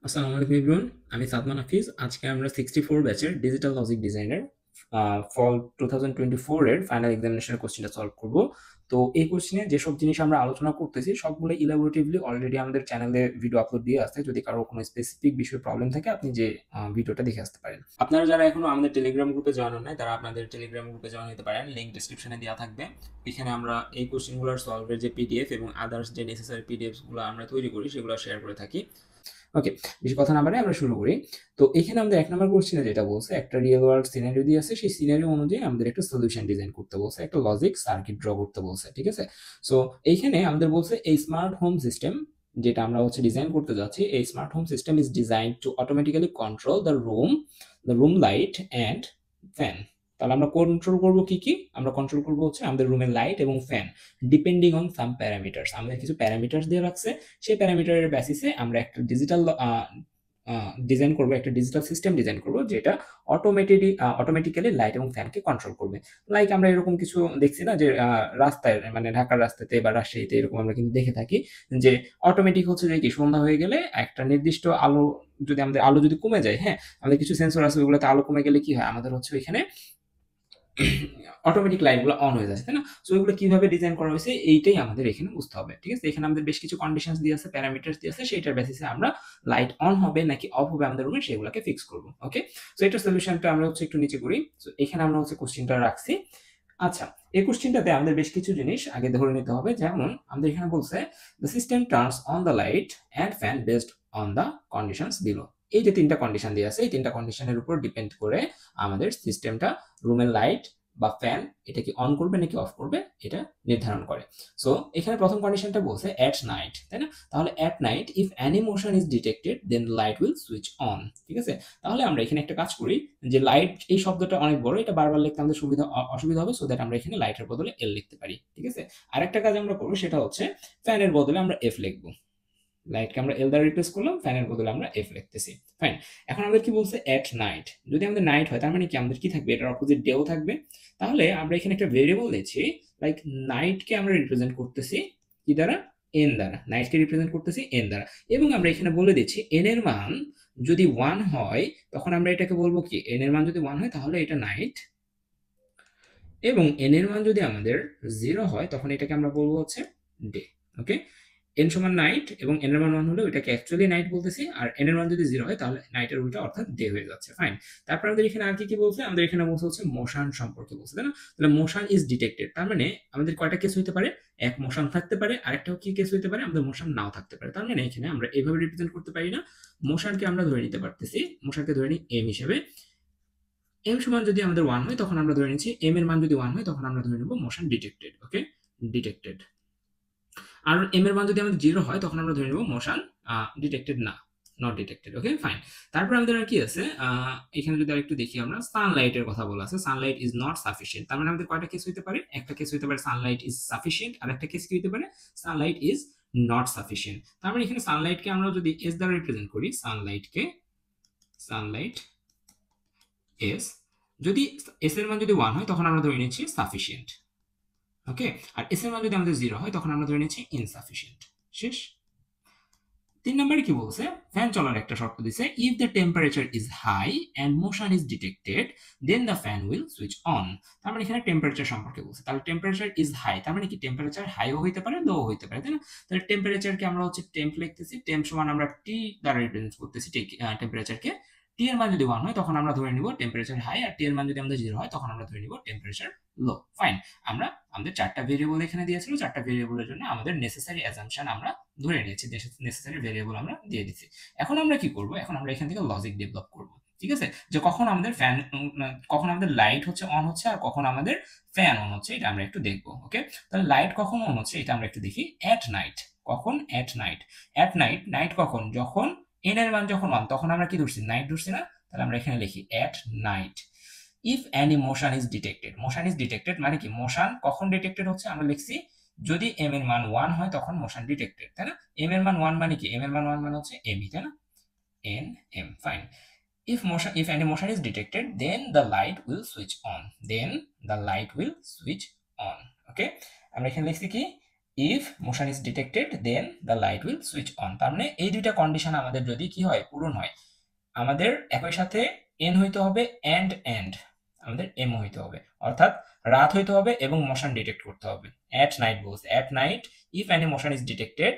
আসসালামু আলাইকুম এভরিওয়ান। আমি সাদমান হাফিজ। আজকে আমরা 64 ব্যাচের ডিজিটাল লজিক ডিজাইনের ফল 2024 এর ফাইনাল এক্সামিনেশনের কোশ্চেনটা সলভ করব। তো এই কোশ্চেনে যেসব জিনিস আমরা আলোচনা করতেছি সবগুলো ইলাবোরেটিভলি অলরেডি আমাদের চ্যানেলে ভিডিও আপলোড দিয়ে আসছে। যদি কারো কোনো স্পেসিফিক বিষয়ে প্রবলেম থাকে আপনি যে ভিডিওটা দেখে আসতে পারেন। আপনারা যারা এখনো আমাদের টেলিগ্রাম গ্রুপে জয়েন হন নাই তারা আপনাদের টেলিগ্রাম গ্রুপে জয়েন হতে পারেন, লিংক ডেসক্রিপশনে দেওয়া থাকবে। এখানে আমরা এই কোশ্চেনগুলোর সলভের যে পিডিএফ এবং আদার্স যে নেসেসারি পিডিএফগুলো আমরা তৈরি করি সেগুলো শেয়ার করে থাকি। ওকে, বেশি কথা না বাড়িয়ে আমরা শুরু করি। তো এখানে আমাদের ১ নাম্বার কোশ্চেনে যেটা বলছে, একটা রিয়েল ওয়ার্ল্ড সিনারিও দিয়ে আছে, সেই সিনারিও অনুযায়ী আমাদের একটা সলিউশন ডিজাইন করতে বলছে, একটা লজিক সার্কিট ড্র করতে বলছে। ঠিক আছে? সো এইখানে আমাদের বলছে এই স্মার্ট হোম সিস্টেম যেটা আমরা ডিজাইন করতে যাচ্ছি, এই smart home system is design to automatically control the room light and fan. তাহলে আমরা কন্ট্রোল করব কি কি? আমরা কন্ট্রোল করব আমাদের রুমের লাইট এবং fan depending on some parameters. আমাদের কিছু প্যারামিটারস দিয়ে রাখছে, সেই প্যারামিটারের বেসিসে আমরা একটা ডিজিটাল ডিজাইন করব, একটা ডিজিটাল সিস্টেম ডিজাইন করব যেটা অটোমেটিক্যালি লাইট এবং ফ্যানকে কন্ট্রোল করবে। লাইক আমরা এরকম কিছু দেখছি না যে রাস্তায়, মানে ঢাকার রাস্তাতে বা রাজশাহীতে এরকম আমরা কিন্তু দেখে থাকি যে অটোমেটিক যে কি সন্ধ্যা হয়ে গেলে একটা নির্দিষ্ট আলো, যদি আমাদের আলো যদি কমে যায়, হ্যাঁ, আমাদের কিছু সেন্সর আছে ওইগুলোতে আলো কমে গেলে কি হয়, আমাদের ওইখানে অটোমেটিক লাইটগুলো অন হয়ে যাচ্ছে, তাই না? সো এগুলো কিভাবে ডিজাইন করা হয়েছে এইটাই আমাদের এখানে বুঝতে হবে। ঠিক আছে? এখানে আমাদের বেশ কিছু কন্ডিশনস দিয়ে আছে, প্যারামিটারস দিয়ে আছে, সেটার বেসিসে আমরা লাইট অন হবে নাকি অফ হবে আমাদের রুমে সেগুলোকে ফিক্স করব। ওকে, সো এটার সলিউশনটা আমরা একটু নিচে করি। সো এখানে আমরা কোশ্চেনটা রাখছি। আচ্ছা, এই কোশ্চেনটাতে আমাদের বেশ কিছু জিনিস আগে ধরে নিতে হবে। যেমন আমাদের এখানে বলছে the system turns on the light and fan based on the conditions below. এই যে তিনটা কন্ডিশন দিয়ে আছে, এই তিনটা কন্ডিশনের উপর ডিপেন্ড করে আমাদের সিস্টেমটা রুমের লাইট বা ফ্যান এটা কি অন করবে নাকি অফ করবে এটা নির্ধারণ করে। সো এখানে প্রথম কন্ডিশনটা বলছে অ্যাট নাইট, তাই না? তাহলে at night if any motion is detected then light will switch on. ঠিক আছে? তাহলে আমরা এখানে একটা কাজ করি, যে লাইট এই শব্দটা অনেক বড়, এটা বারবার লিখতে আমাদের অসুবিধা হবে, সো দ্যাট আমরা এখানে লাইটের বদলে এল লিখতে পারি। ঠিক আছে? আরেকটা কাজ আমরা করবো, সেটা ফ্যানের বদলে আমরা এফ লিখবো। লাইটকে আমরা এল দ্বারা রিপ্লেস করলাম, ফ্যানের বদলে আমরা এফ লিখতেছি। ফাইন। এখন আমাদের কি বলছে এট নাইট, যদি আমাদের নাইট হয় তার মানে কি আমাদের কি থাকবে, এটার অপোজিট ডেও থাকবে। তাহলে আমরা এখানে একটা ভেরিয়েবল দিচ্ছি, লাইক নাইটকে আমরা রিপ্রেজেন্ট করতেছি কি দ্বারা, এন দ্বারা। নাইটকে রিপ্রেজেন্ট করতেছি এন দ্বারা, এবং আমরা এখানে বলে দিচ্ছি এন এর মান যদি 1 হয় তখন আমরা এটাকে বলবো কি, এন এর মান যদি 1 হয় তাহলে এটা নাইট, এবং এন এর মান যদি আমাদের 0 হয় তখন এটাকে আমরা বলবো ডে। ওকে, এন সমান নাইট এবং এন এর মান 1 হলে ওইটাকে অ্যাকচুয়ালি নাইট বলতেছি, আর এন এর মান যদি 0 হয় তাহলে নাইটের উল্টা অর্থাৎ ডে হয়ে যাচ্ছে। ফাইন। তারপর আমাদের এখানে আর কি কি বলছে, আমাদের এখানে বলছে মোশন সম্পর্কে বলছে, তাই না? তাহলে মোশন ইজ ডিটেক্টেড, তার মানে আমাদের কয়টা কেস হইতে পারে, এক মোশন থাকতে পারে, আরেকটা কি কেস হইতে পারে, আমাদের মোশন নাও থাকতে পারে। তার মানে এখানে আমরা এইভাবে রিপ্রেজেন্ট করতে পারি না, মোশনকে আমরা ধরে নিতে পারতেছি, মোশনকে ধরে নিই এম হিসেবে। এম সমান যদি আমাদের 1 হয় তখন আমরা ধরে নিচ্ছি, এম এর মান যদি 1 হয় তখন আমরা ধরে নেব মোশন ডিটেক্টেড। ওকে, ডিটেক্টেড। আর এম এর মান যদি আমাদের 0 হয় তখন আমরা ধরে নেব মোশন ডিটেক্টেড না, নট ডিটেক্টেড। Okay, fine. তারপর আমাদের আর কি আছে, এখানে যদি আরেকটু দেখি, আমরা সানলাইটের কথা বলা আছে, সানলাইট ইজ নট সাফিসিয়েন্ট। তার মানে আমাদের কয়টা কেস হইতে পারে, একটা কেস হইতে পারে সানলাইট ইজ সাফিসিয়েন্ট, আর একটা কেস কি হইতে পারে, সানলাইট ইজ নট সাফিসিয়েন্ট। তার মানে এখানে সানলাইটকে আমরা যদি এস দ্বারা রিপ্রেজেন্ট করি, সানলাইট এস, যদি এস এর মান যদি 1 হয় তখন আমরা ধরে নিচ্ছি সাফিসিয়েন্ট। ওকে, আর এস এর মান যদি আমাদের 0 হয় তখন আমরা ধরে নিচ্ছি ইনসাফিসিয়েন্ট। শেষ। 3 নম্বরে কি বলছে, ফ্যান চলার একটা শর্ত দিছে, if the temperature is high and motion is detected then the fan will switch on. তার মানে এখানে টেম্পারেচার সম্পর্কে বলছে। তাহলে টেম্পারেচার ইজ হাই, তার মানে কি টেম্পারেচার হাইও হইতে পারে লো হইতে পারে, তাই না? তাহলে টেম্পারেচারকে আমরা টেম্প লিখতেছি, টেম্প সমান আমরা টি দ্বারা রিপ্রেজেন্ট করতেছি টেম্পারেচারকে। টি এর মান যদি 1 হয় তখন আমরা ধরে নিব টেম্পারেচার হাই, আর টি এর মান যদি আমাদের 0 হয় তখন আমরা ধরে নিব টেম্পারেচার লো। ফাইন। আমরা আমাদের 4টা ভেরিয়েবল এখানে দিয়েছিল, 4টা ভেরিয়েবলের জন্য আমাদের নেসেসারি অ্যাজাম্পশন আমরা ধরে নিয়েছি, নেসেসারি ভেরিয়েবল আমরা দিয়ে দিচ্ছি। এখন আমরা কি করব, এখন আমরা এখান থেকে লজিক ডেভেলপ করব। ঠিক আছে, যে কখন আমাদের কখন আমাদের লাইট অন হচ্ছে আর কখন আমাদের ফ্যান অন হচ্ছে এটা আমরা একটু দেখবো। ওকে, তাহলে লাইট কখন অন হচ্ছে এটা আমরা একটু দেখি। অ্যাট নাইট, কখন? At night. At night, night কখন, যখন এন এর মান যখন 1 তখন আমরা কি ধরছি, নাইট ধরছি না? তাহলে আমরা এখানে লিখি at night if any motion is detected. Motion is detected মানে কি, মোশন কখন ডিটেক্টেড হচ্ছে, আমরা লিখছি যদি এম এর মান 1 হয় তখন মোশন ডিটেক্টেড, তাই না? এম এর মান 1 মানে কি, এম এর মান 1 মানে এম, তাই না? N M. Fine. if any motion is detected then the light will switch on, then the light will switch on. Okay, আমরা এখানে লিখছি কি, if motion is detected then the light will switch on. তার মানে এই দুইটা condition আমাদের যদি কি হয়, পূরণ হয়, আমাদের একই সাথে এন হইতে হবে এন্ড আমাদের এম হইতে হবে, অর্থাৎ রাত হইতে হবে এবং মোশন ডিটেক্ট করতে হবে। অ্যাট নাইট বলছে, at night if any motion is detected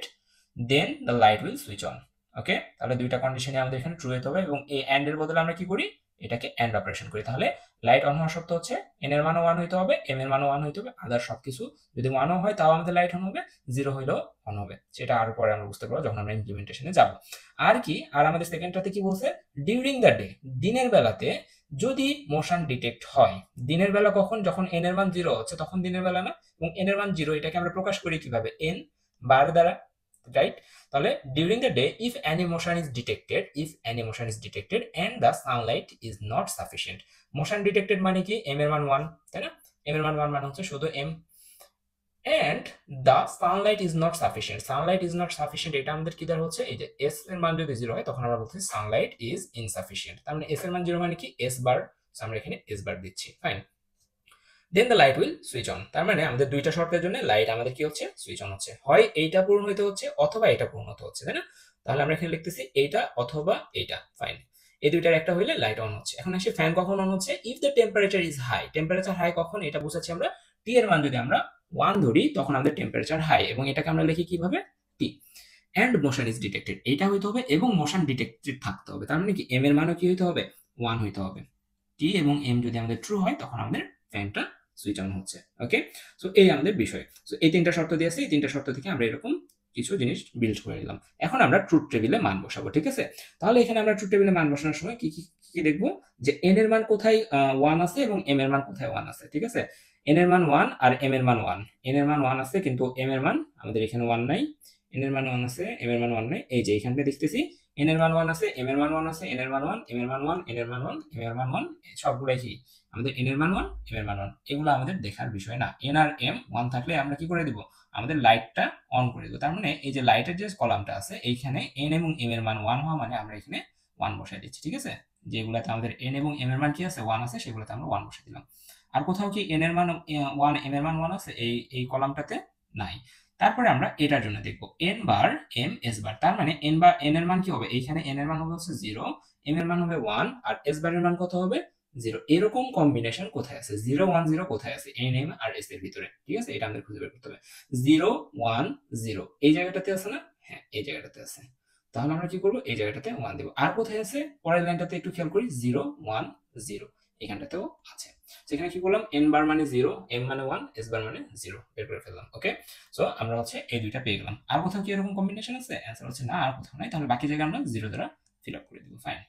then the light will switch on. Okay, তাহলে দুইটা কন্ডিশনে আমাদের এখানে ট্রু হইতে হবে এবং এই এন্ড এর বদলে আমরা কি করি, এটাকে এন্ড অপারেশন করি। তাহলে লাইট অন হওয়া সত্ত্বেও হচ্ছে এন এর মানও 1 হইতে হবে, এম এর মানও 1 হইতে হবে, আদার সবকিছু যদি 1ও হয় তাও আমাদের লাইট অন হবে, 0 হইলেও অন হবে। সেটা আরো পরে আমরা বুঝতে পারবো যখন আমরা ইমপ্লিমেন্টেশনে যাব। আর কি, আর আমাদের সেকেন্ডটাতে কি বলছে, ডিউরিং দ্য ডে, দিনের বেলাতে যদি মোশন ডিটেক্ট হয়, দিনের বেলা কখন, যখন এন এর মান 0 হচ্ছে তখন দিনের বেলা না, এবং এন এর মান 0 এটাকে আমরা প্রকাশ করি কিভাবে, এন বার দ্বারা, রাইট? তাহলে during the day if any motion is detected, if any motion is detected and the sunlight is not sufficient. Motion detected মানে কি, এম এর মান 1, তাই না? এম এর মান 1 মানে হচ্ছে শুধু M, and the sunlight is not sufficient, sunlight is not sufficient এটা আমাদের কি দ্বারা হচ্ছে, এই যে এস এর মান যদি 0 হয় তখন আমরা বলছি সানলাইট ইজ ইনসাফিসিয়েন্ট। তার মানে এস এর মান 0 মানে কি, এস বার, আমরা এখানে এস বার দিচ্ছি, fine. Then the light will switch on, তার মানে আমাদের দুইটা শর্তের জন্য লাইট আমাদের কি হচ্ছে, সুইচ অন হচ্ছে, হয় এইটা পূরণ হইতে হচ্ছে অথবা এটা পূরণ হতে হচ্ছে, তাই না? তাহলে আমরা এখানে লিখতেছি এইটা অথবা এইটা, ফাইন। এই দুইটার একটা হইলে লাইট অন হচ্ছে। এখন আসি ফ্যান কখন অন হচ্ছে, if the temperature is high, temperature high কখন, এটা বুঝাচ্ছি আমরা, টি এর মান যদি আমরা 1 ধরি তখন আমাদের টেম্পারেচার হাই, এবং এটাকে আমরা লিখি কিভাবে, টি। এন্ড মোশন ইজ ডিটেক্টেড, এইটা হইতে হবে এবং মোশন ডিটেক্টেড থাকতে হবে, তার মানে কি এম এর মানও কি হইতে হবে, 1 হইতে হবে। টি এবং এম যদি আমাদের ট্রু হয় তখন আমাদের ফ্যানটা সুইচ অন হচ্ছে। ওকে, সো এই আমাদের বিষয়। সো এই তিনটা শর্ত দিয়ে আছে, এই তিনটা শর্ত থেকে আমরা এরকম কিছু জিনিস বিল্ড করে নিলাম। এখন আমরা ট্রুথ টেবিলে মান বসাবো, ঠিক আছে? তাহলে এখানে আমরা ট্রুথ টেবিলে মান বসানোর সময় কি কি কি দেখবো, যে এন এর মান কোথায় 1 আছে এবং এম এর মান কোথায় 1 আছে, ঠিক আছে? এন এর মান 1 আর এম এর মান 1, এন এর মান 1 আছে কিন্তু এম এর মান আমাদের এখানে 1 নাই, এন এর মান 1 আছে, এম এর মান 1 নাই। এই যে এখানটা দেখতেছি এন এর মান 1 আছে, এম এর মান 1 আছে, এন এর মান 1, এম এর মান 1, এন এর মান 1, এম এর মান 1, সবগুলাই কি আমাদের এন এর মান 1, এম এর মান 1, এগুলো আমাদের দেখার বিষয় না। এন আর এম 1 থাকলে আমরা কি করে দিব, আমাদের লাইটটা অন করে দিব। তার মানে এই যে লাইটের যে কলামটা আছে এইখানে এন এবং এম এর মান 1 হওয়া মানে আমরা এখানে 1 বসাই দিচ্ছি, ঠিক আছে? যেগুলাতে আমাদের এন এবং এম এর মান কি আছে, 1 আছে, সেগুলোতে আমরা 1 বসাই দিলাম। আর কোথাও কি এন এর মান 1, এম এর মান 1 আছে, এই কলামটাতে নাই। তারপরে আমরা এটার জন্য দেখব এন বার এম এস বার, তার মানে এন বার, এন এর মান কি হবে, এইখানে এন এর মান হবে হচ্ছে 0, এম এর মান হবে 1 আর এস বারের মান কত হবে, 0। এরকম কম্বিনেশন কোথায় আছে, 0 1 0 কোথায় আছে, এন এম আর এস এর ভিতরে, ঠিক আছে? এটা আমাদের খুঁজে বের করতে হবে। 0 1 0 এই জায়গাটাতে আছে না, হ্যাঁ এই জায়গাটাতে আছে। তাহলে আমরা কি করব, এই জায়গাটাতে 1 দেব। আর কোথায় আছে, পরের লাইনটাতে একটু খেয়াল করি, 0 1 0 এখানটাতেও আছে। সেখানে কি করলাম, এন বার মানে 0, এম মানে 1, এস বার মানে 0 বের করে ফেললাম। ওকে, সো আমরা হচ্ছে এই দুইটা পেয়ে গেলাম। আর কোথাও কি এরকম কম্বিনেশন আছে, অ্যান্সার হচ্ছে না, আর কোথাও নাই। তাহলে বাকি জায়গায় আমরা 0 দ্বারা ফিল আপ করে দিব, ফাইন।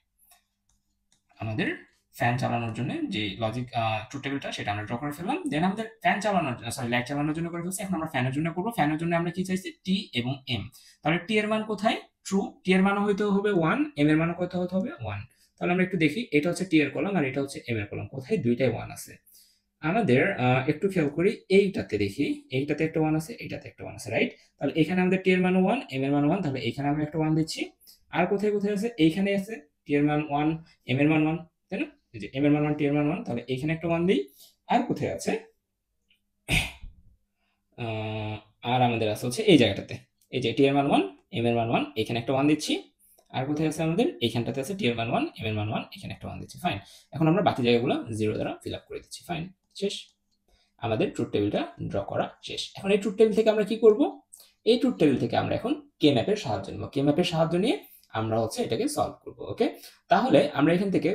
আমাদের ফ্যান চালানোর জন্য যে লজিক ট্রুথ টেবিলটা সেটা আমরা ড্র করে ফেললাম। দেন আমাদের ফ্যান চালানোর জন্য, সরি লাইট চালানোর জন্য করে ফেলছি। এখন আমরা ফ্যানের জন্য করব। ফ্যানের জন্য আমরা কি চাইছি, টি এবং এম। তাহলে টি এর মান কোথায়, ট্রু, টি এর মানও হইতে হবে 1, এম এর মানও কত হতে হবে 1। তাহলে আমরা একটু দেখি, এটা হচ্ছে টি এর কলাম আর এটা হচ্ছে এম এর কলাম, কোথায় দুইটাই 1 আছে। আমাদের একটু খেয়াল করি, এইটাতে দেখি, এইটাতে একটা 1 আছে, এইটাতে একটা 1 আছে, রাইট? তাহলে এখানে আমাদের টি এর মান 1, এম এর মান 1, তাহলে এখানে আমরা একটা 1 দিচ্ছি। আর কোথায় কোথায় আছে, এইখানে আছে টি এর মান 1, এম এর মান 1, তাই না? এই যে এম এর মান 1, টি এর মান 1, তাহলে এইখানে একটা 1 দিই। আর কোথায় আছে, আর আমাদের আছে হচ্ছে এই জায়গাটাতে, এই যে টি এর মান 1, এম এর মান 1, এখানে একটা 1 দিচ্ছি। আর কোথায় আছে আমাদের, এইখানটাতে আছে টি এর মান 1, এম এর মান 1, এখানে একটা 1 দিচ্ছি, ফাইন। এখন আমরা বাকি জায়গাগুলো 0 দ্বারা ফিল আপ করে দিচ্ছি, ফাইন, শেষ। আমাদের ট্রুথ টেবিলটা ড্র করা শেষ। এখন এই ট্রুথ টেবিল থেকে আমরা কি করব, এই ট্রুথ টেবিল থেকে আমরা এখন কে ম্যাপের সাহায্য নেব। কে ম্যাপের সাহায্য নিয়ে আমরা হচ্ছে এটাকে সলভ করব। ওকে, তাহলে আমরা এখান থেকে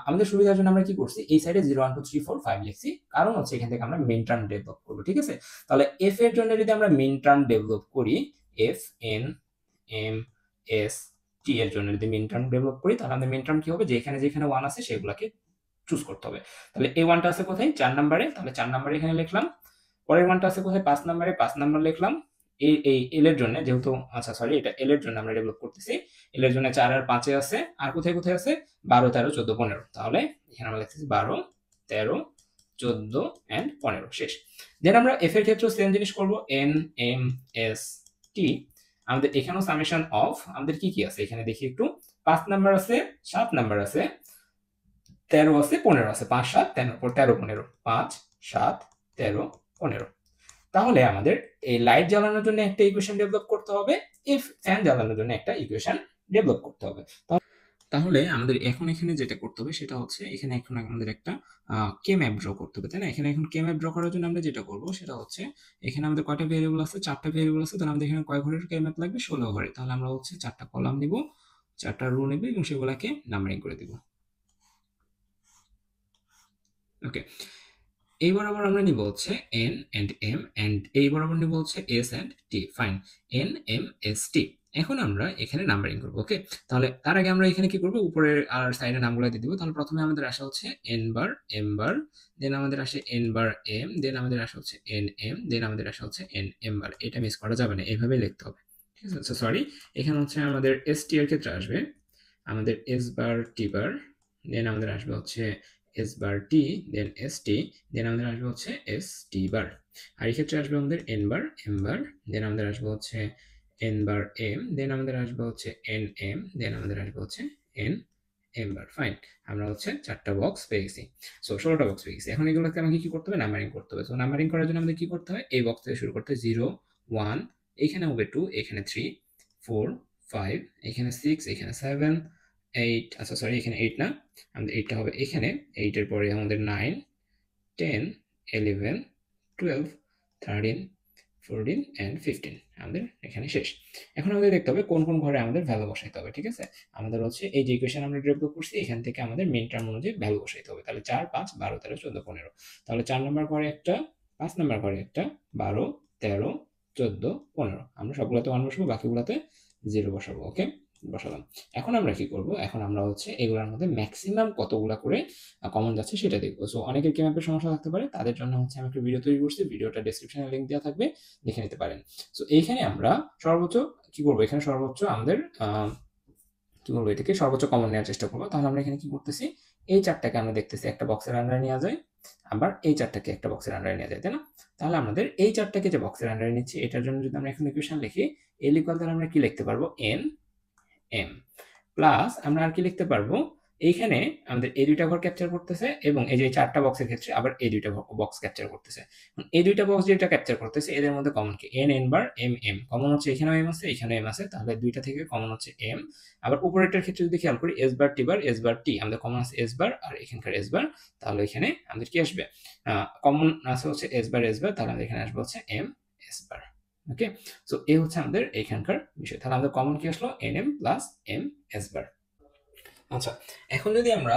আমাদের সুবিধার জন্য আমরা কি করছি, এই সাইডে 0 1 2 3 4 5 লিখছি, কারণ হচ্ছে এখান থেকে আমরা মিন টার্ম ডেভেলপ করব, ঠিক আছে? তাহলে এফ এর জন্য যদি আমরা মিন টার্ম ডেভেলপ করি, F N M S T এর জন্য যদি মিন টার্ম ডেভেলপ করি, তাহলে আমাদের মিন টার্ম কি হবে, যেখানে যেখানে 1 আছে সেগুলোকে চুজ করতে হবে। তাহলে এই 1টা আছে কোথায়, 4 নম্বরে, তাহলে 4 নম্বরে এখানে লিখলাম। পরের 1টা আছে কোথায়, 5 নম্বরে, 5 নম্বর লিখলাম। এই এল এর জন্য যেহেতু, আচ্ছা সরি, এটা এল এর জন্য আমরা ডেভেলপ করতেছি, এল এর জন্য 4 আর 5 এ আছে। আর কোথায় কোথায় আছে, 12 13 14 15, তাহলে এখানে আমরা লিখতেছি 12 13 14 এন্ড 15, শেষ। দেন আমরা এফ এর ক্ষেত্রে সেম জিনিস করব, এন এম এস টি। আমাদের এখানেও সামেশন অফ, আমাদের কি কি আছে এখানে দেখি একটু, 5 নাম্বার আছে, 7 নাম্বার আছে, 13 আছে, 15 আছে, 5 7 13 15, 5 7 13 15। তাহলে আমাদের এই লাইট জ্বালানোর জন্য একটা ইকুয়েশন ডেভেলপ করতে হবে, ইফ ফ্যান জ্বালানোর জন্য একটা ইকুয়েশন ডেভেলপ করতে হবে। তাহলে আমাদের এখন এখানে যেটা করতে হবে সেটা হচ্ছে এখানে এখন আমাদের একটা কে ম্যাপ ড্র করতে হবে, তাই না? এখানে এখন কে ম্যাপ ড্র করার জন্য আমরা যেটা করব সেটা হচ্ছে এখানে আমাদের কয়টা ভেরিয়েবল আছে, 4টা ভেরিয়েবল আছে, তাহলে আমাদের এখানে কয় ঘরের কে ম্যাপ লাগবে, 16 ঘরে। তাহলে আমরা হচ্ছে 4টা কলাম নিব, 4টা রো নেব এবং সেগুলোকে নাম্বারিং করে দিব। ওকে, এই বরাবর আমরা নিব হচ্ছে এন এন্ড এম, এন্ড এই বরাবর নিব হচ্ছে S and T. Fine, N M S T. এখন আমরা এখানে নাম্বারিং করব। ওকে, তাহলে তার আগে আমরা এখানে কি করব, উপরের আর সাইডে নামগুলো দিয়ে দিব। তাহলে প্রথমে আমাদের আসা হচ্ছে এন বার এম বার, দেন আমাদের আসে এন বার এম, দেন আমাদের আসা হচ্ছে এন এম, দেন আমাদের আসা হচ্ছে এন এম বার। এটা মিস করা যাবে না, এইভাবে লিখতে হবে। ঠিক আছে, সরি, এখানে হচ্ছে আমাদের এস টি এর ক্ষেত্রে আসবে আমাদের এস বার টি বার, দেন আমাদের আসবে হচ্ছে এস বার টি, দেন এস টি, দেন আমাদের আসবে হচ্ছে এস টি বার। আর এই ক্ষেত্রে আসবে আমাদের এন বার এম বার, দেন আমাদের আসবে হচ্ছে এন বার এম, দেন আমাদের আসবে হচ্ছে এন এম, দেন আমাদের আসবে হচ্ছে এন এম বার। ফাইন, আমরা হচ্ছে 4টা বক্স পেয়ে গেছি। সো 16টা বক্স পেয়ে গেছি। এখন এগুলোকে আমাকে কি করতে হবে, নাম্বারিং করতে হবে। সো নাম্বারিং করার জন্য আমাদের কি করতে হয়, এই বক্স থেকে শুরু করতে হয় 0 1, এখানে হবে 2, এখানে 3 4 5, এখানে 6, এখানে 7 8, আচ্ছা সরি এখানে 8 না, আমাদের 8টা হবে এখানে, 8 এর পরে আমাদের 9 10 11 12 13 14 and 15 আমাদের এখানে শেষ। এখন আমাদের দেখতে হবে কোন কোন ঘরে আমাদের ভ্যালু বসাইতে হবে। ঠিক আছে, আমাদের হচ্ছে এই যে ইকুয়েশন আমরা ডেভেলপ করছি এখান থেকে আমাদের মেইন টার্ম অনুযায়ী ভ্যালু বসাইতে হবে। তাহলে 4 5 12 13 14 15। তাহলে 4 নম্বর ঘরে একটা, 5 নম্বর ঘরে একটা, 12 13 14 15। আমরা সবগুলোতে 1 বসাবো, বাকিগুলোতে 0 বসাবো। ওকে, বসালাম। এখন আমরা কি করব, এখন আমরা হচ্ছে এগুলোর মধ্যে ম্যাক্সিমাম কতগুলা করে কমন যাচ্ছে সেটা দেখবো। সো অনেকের কে ম্যাপের সমস্যা থাকতে পারে, তাদের জন্য হচ্ছে আমি একটা ভিডিও তৈরি করছি, ভিডিওটা ডেসক্রিপশনে লিংক দেওয়া থাকবে, দেখে নিতে পারেন। সো এইখানে আমরা সর্বোচ্চ কি করবো, এখানে সর্বোচ্চ আমাদের কি বলবো, এটাকে সর্বোচ্চ কমন নেওয়ার চেষ্টা করবো। তাহলে আমরা এখানে কি করতেছি, এই 4টাকে আমরা দেখতেছি একটা বক্সের আন্ডারে নেওয়া যায়, আবার এই 4টাকে একটা বক্সের আন্ডারে নেওয়া যায়, তাই না? তাহলে আমাদের এই 4টাকে যে বক্সের আন্ডারে নিচ্ছি এটার জন্য যদি আমরা এখন ইকুয়েশন লিখি, এল ইকুয়াল তাহলে আমরা কি লিখতে পারবো, এন এম প্লাস আমরা আর কি লিখতে পারবো, এইখানে আমাদের এই দুইটা ঘর ক্যাপচার করতেছে এবং এই যে 4টা বক্সের ক্ষেত্রে আবার এই দুইটা বক্স ক্যাপচার করতেছে। এই দুইটা বক্স যেটা ক্যাপচার করতেছে এদের মধ্যে কমন কি, N N bar M M common হচ্ছে, এখানেও এম আছে এখানেও এম আছে, তাহলে দুইটা থেকে কমন হচ্ছে এম। আবার উপরেরটার ক্ষেত্রে যদি খেয়াল করি এস বার টি বার এস বার টি, আমাদের কমন আছে এস বার আর এখানকার এস বার, তাহলে এখানে আমাদের কি আসবে, কমন আছে হচ্ছে এস বার, তাহলে আমাদের এখানে আসবে হচ্ছে এম এস বার। ওকে, সো এই হচ্ছে আমাদের এখানকার বিষয়। তাহলে আমাদের কমন কি আসলো, N M plus M S bar. আচ্ছা, এখন যদি আমরা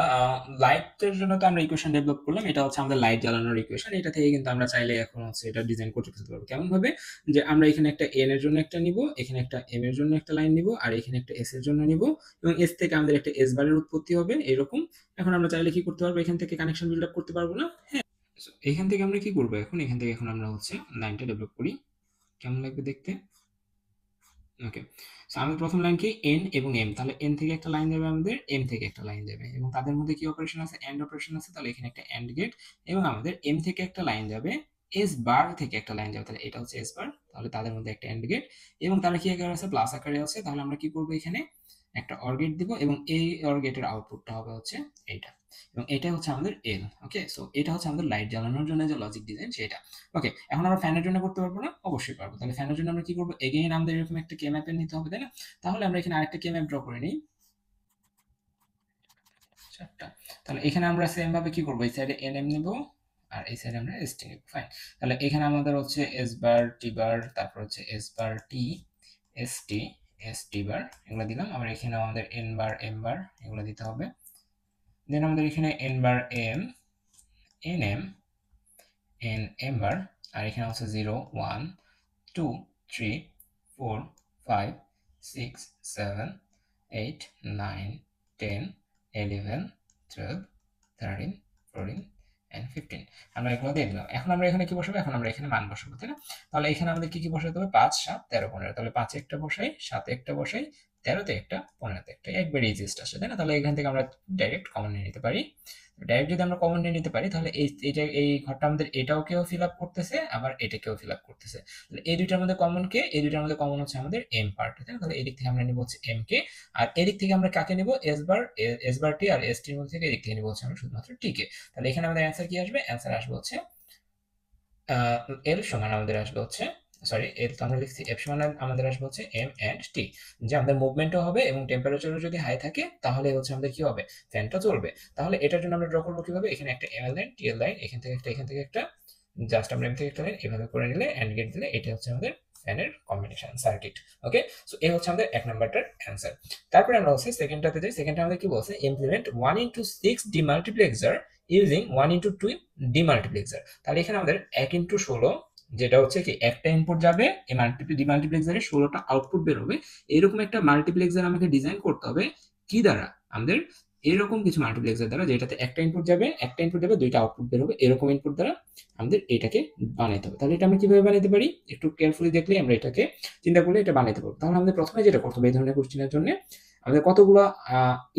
লাইটের জন্য তো আমরা ইকুয়েশন ডেভেলপ করলাম, এটা হচ্ছে আমাদের লাইট জ্বালানোর ইকুয়েশন। এটা থেকে কিন্তু আমরা চাইলে এখন হচ্ছে এটা ডিজাইন করতে ফেলতে পারবো। কেমন ভাবে, যে আমরা এখানে একটা এন এর জন্য একটা নিব, এখানে একটা এম এর জন্য একটা লাইন নিব, আর এখানে একটা এস এর জন্য নিব, এবং এস থেকে আমাদের একটা এস বারের উৎপত্তি হবে এরকম। এখন আমরা চাইলে কি করতে পারবো, এখান থেকে কানেকশন বিল্ড আপ করতে পারবো না? হ্যাঁ, so এখান থেকে আমরা কি করবো, এখন এখান থেকে এখন আমরা হচ্ছে লাইনটা ডেভেলপ করি, কেমন লাগবে দেখতে। ওকে, সো আমাদের প্রথম লাইন কি, এন এবং এম, তাহলে এন থেকে একটা লাইন যাবে আমাদের, এম থেকে একটা লাইন যাবে, এবং তাদের মধ্যে কি অপারেশন আছে, এন্ড অপারেশন আছে, তাহলে এখানে একটা এন্ড গেট, এবং আমাদের এম থেকে একটা লাইন যাবে, এস বার থেকে একটা লাইন যাবে, তাহলে এটা হচ্ছে এস বার, তাহলে তাদের মধ্যে একটা এন্ড গেট, এবং তারা কি আকারে আছে, প্লাস আকারে আছে। তাহলে আমরা কি করবো, এখানে একটা অর গেট দিব, এবং এই অর গেটের আউটপুটটা হবে হচ্ছে এইটা, এবং এটা হচ্ছে আমাদের এল। ওকে, সো এটা হচ্ছে আমাদের লাইট জ্বালানোর জন্য যে লজিক ডিজাইন সেটা। ওকে, এখন আমরা ফ্যানের জন্য করতে পারবো না, অবশ্যই পারবো। তাহলে ফ্যানের জন্য আমরা কি করবো, এগেইন আমাদের এরকম একটা কে ম্যাপের নিতে হবে, তাই না? তাহলে আমরা এখানে আরেকটা কে ম্যাপ ড্র করে নিই, 4টা। তাহলে এখানে আমরা সেম ভাবে কি করবো, এই সাইডে এন এম নিব আর এই সাইডে আমরা এস টি নিব। ফাইন, তাহলে এখানে আমাদের হচ্ছে এস বার টি বার, তারপর হচ্ছে S bar T S T S T bar, এগুলো দিলাম। আবার এখানে আমাদের এন বার এম বার এগুলো দিতে হবে। দেন আমাদের এখানে N bar M N M N M bar, আর এখানে হচ্ছে 0 1 2 3 4 5 6 7 8 9 10 11 12 13 14 and 15 আমরা এগুলো দিয়ে দিলাম। এখন আমরা এখানে কি বসাবো, এখন আমরা এখানে মান বসাবো, তাই না? তাহলে এখানে আমাদের কি কি বসাতে হবে, 5 7 13 15। তাহলে 5 একটা বসাই, 7 একটা বসাই, 13 তে একটা, 15 তে একটা, একবার ইজিয়েস্ট আসে, তাই না? তাহলে এখান থেকে আমরা ডাইরেক্ট কমন নিয়ে নিতে পারি। ডাইরেক্ট যদি আমরা কমন নিয়ে নিতে পারি তাহলে এই ঘরটা আমাদের এটাও কেউ ফিল আপ করতেছে, আবার এটাকেও ফিল আপ করতেছে। তাহলে এই দুইটার মধ্যে কমন কে, এই দুইটার মধ্যে কমন হচ্ছে আমাদের এম পার্ট, তাই না? তাহলে এদিক থেকে আমরা নিব হচ্ছে এম কে, আর এদিক থেকে আমরা কাকে নিব, এস বার টি, আর এস টির মধ্যে থেকে এদিক থেকে নিব হচ্ছে আমরা শুধুমাত্র টি কে। তাহলে এখানে আমাদের অ্যান্সার কি আসবে, অ্যান্সার আসবে হচ্ছে এল সমান আমাদের আসবে হচ্ছে, সরি এল তো আমরা লিখছি, এফ সমান আমাদের আসবে হচ্ছে এম এন্ড টি, যে আমাদের মুভমেন্টও হবে এবং টেম্পারেচারও যদি হাই থাকে তাহলে হচ্ছে আমাদের কি হবে, ফ্যানটা চলবে। তাহলে এটার জন্য আমরা ড্র করবো কিভাবে, এখানে একটা এম এল লাইন, টি এল লাইন, এখান থেকে একটা জাস্ট আমরা এম থেকে একটা লাইন এভাবে করে নিলে এন্ড গেট দিলে এটা হচ্ছে আমাদের ফ্যানের কম্বিনেশন সার্কিট। ওকে, সো এই হচ্ছে আমাদের এক নাম্বারটার অ্যান্সার। তারপরে আমরা হচ্ছে সেকেন্ডটাতে যাই। সেকেন্ডটা আমাদের কি বলছে, ইমপ্লিমেন্ট 1/6 ডিমাল্টিপ্লেক্সার ইউজিং 1/2 ডিমাল্টিপ্লেক্সার। তাহলে এখানে আমাদের 1/16, যেটা হচ্ছে কি একটা ইনপুট যাবে এই ডিমাল্টিপ্লেক্সারে 16টা আউটপুট বের হবে, এরকম একটা মাল্টিপ্লেক্সার আমাকে ডিজাইন করতে হবে। কি দ্বারা, আমাদের এরকম কিছু মাল্টিপ্লেক্সার দ্বারা, যেটাতে একটা ইনপুট যাবে 2টা আউটপুট বের হবে, এরকম ইনপুট দ্বারা আমাদের এটাকে বানাইতে হবে। তাহলে এটা আমরা কিভাবে বানাইতে পারি, একটু কেয়ারফুলি দেখলে আমরা এটাকে চিন্তা করলে এটা বানাইতে পারবো। তাহলে আমাদের প্রথমে যেটা করতে হবে, এই ধরনের কোশ্চেনের জন্য আমাদের কতগুলো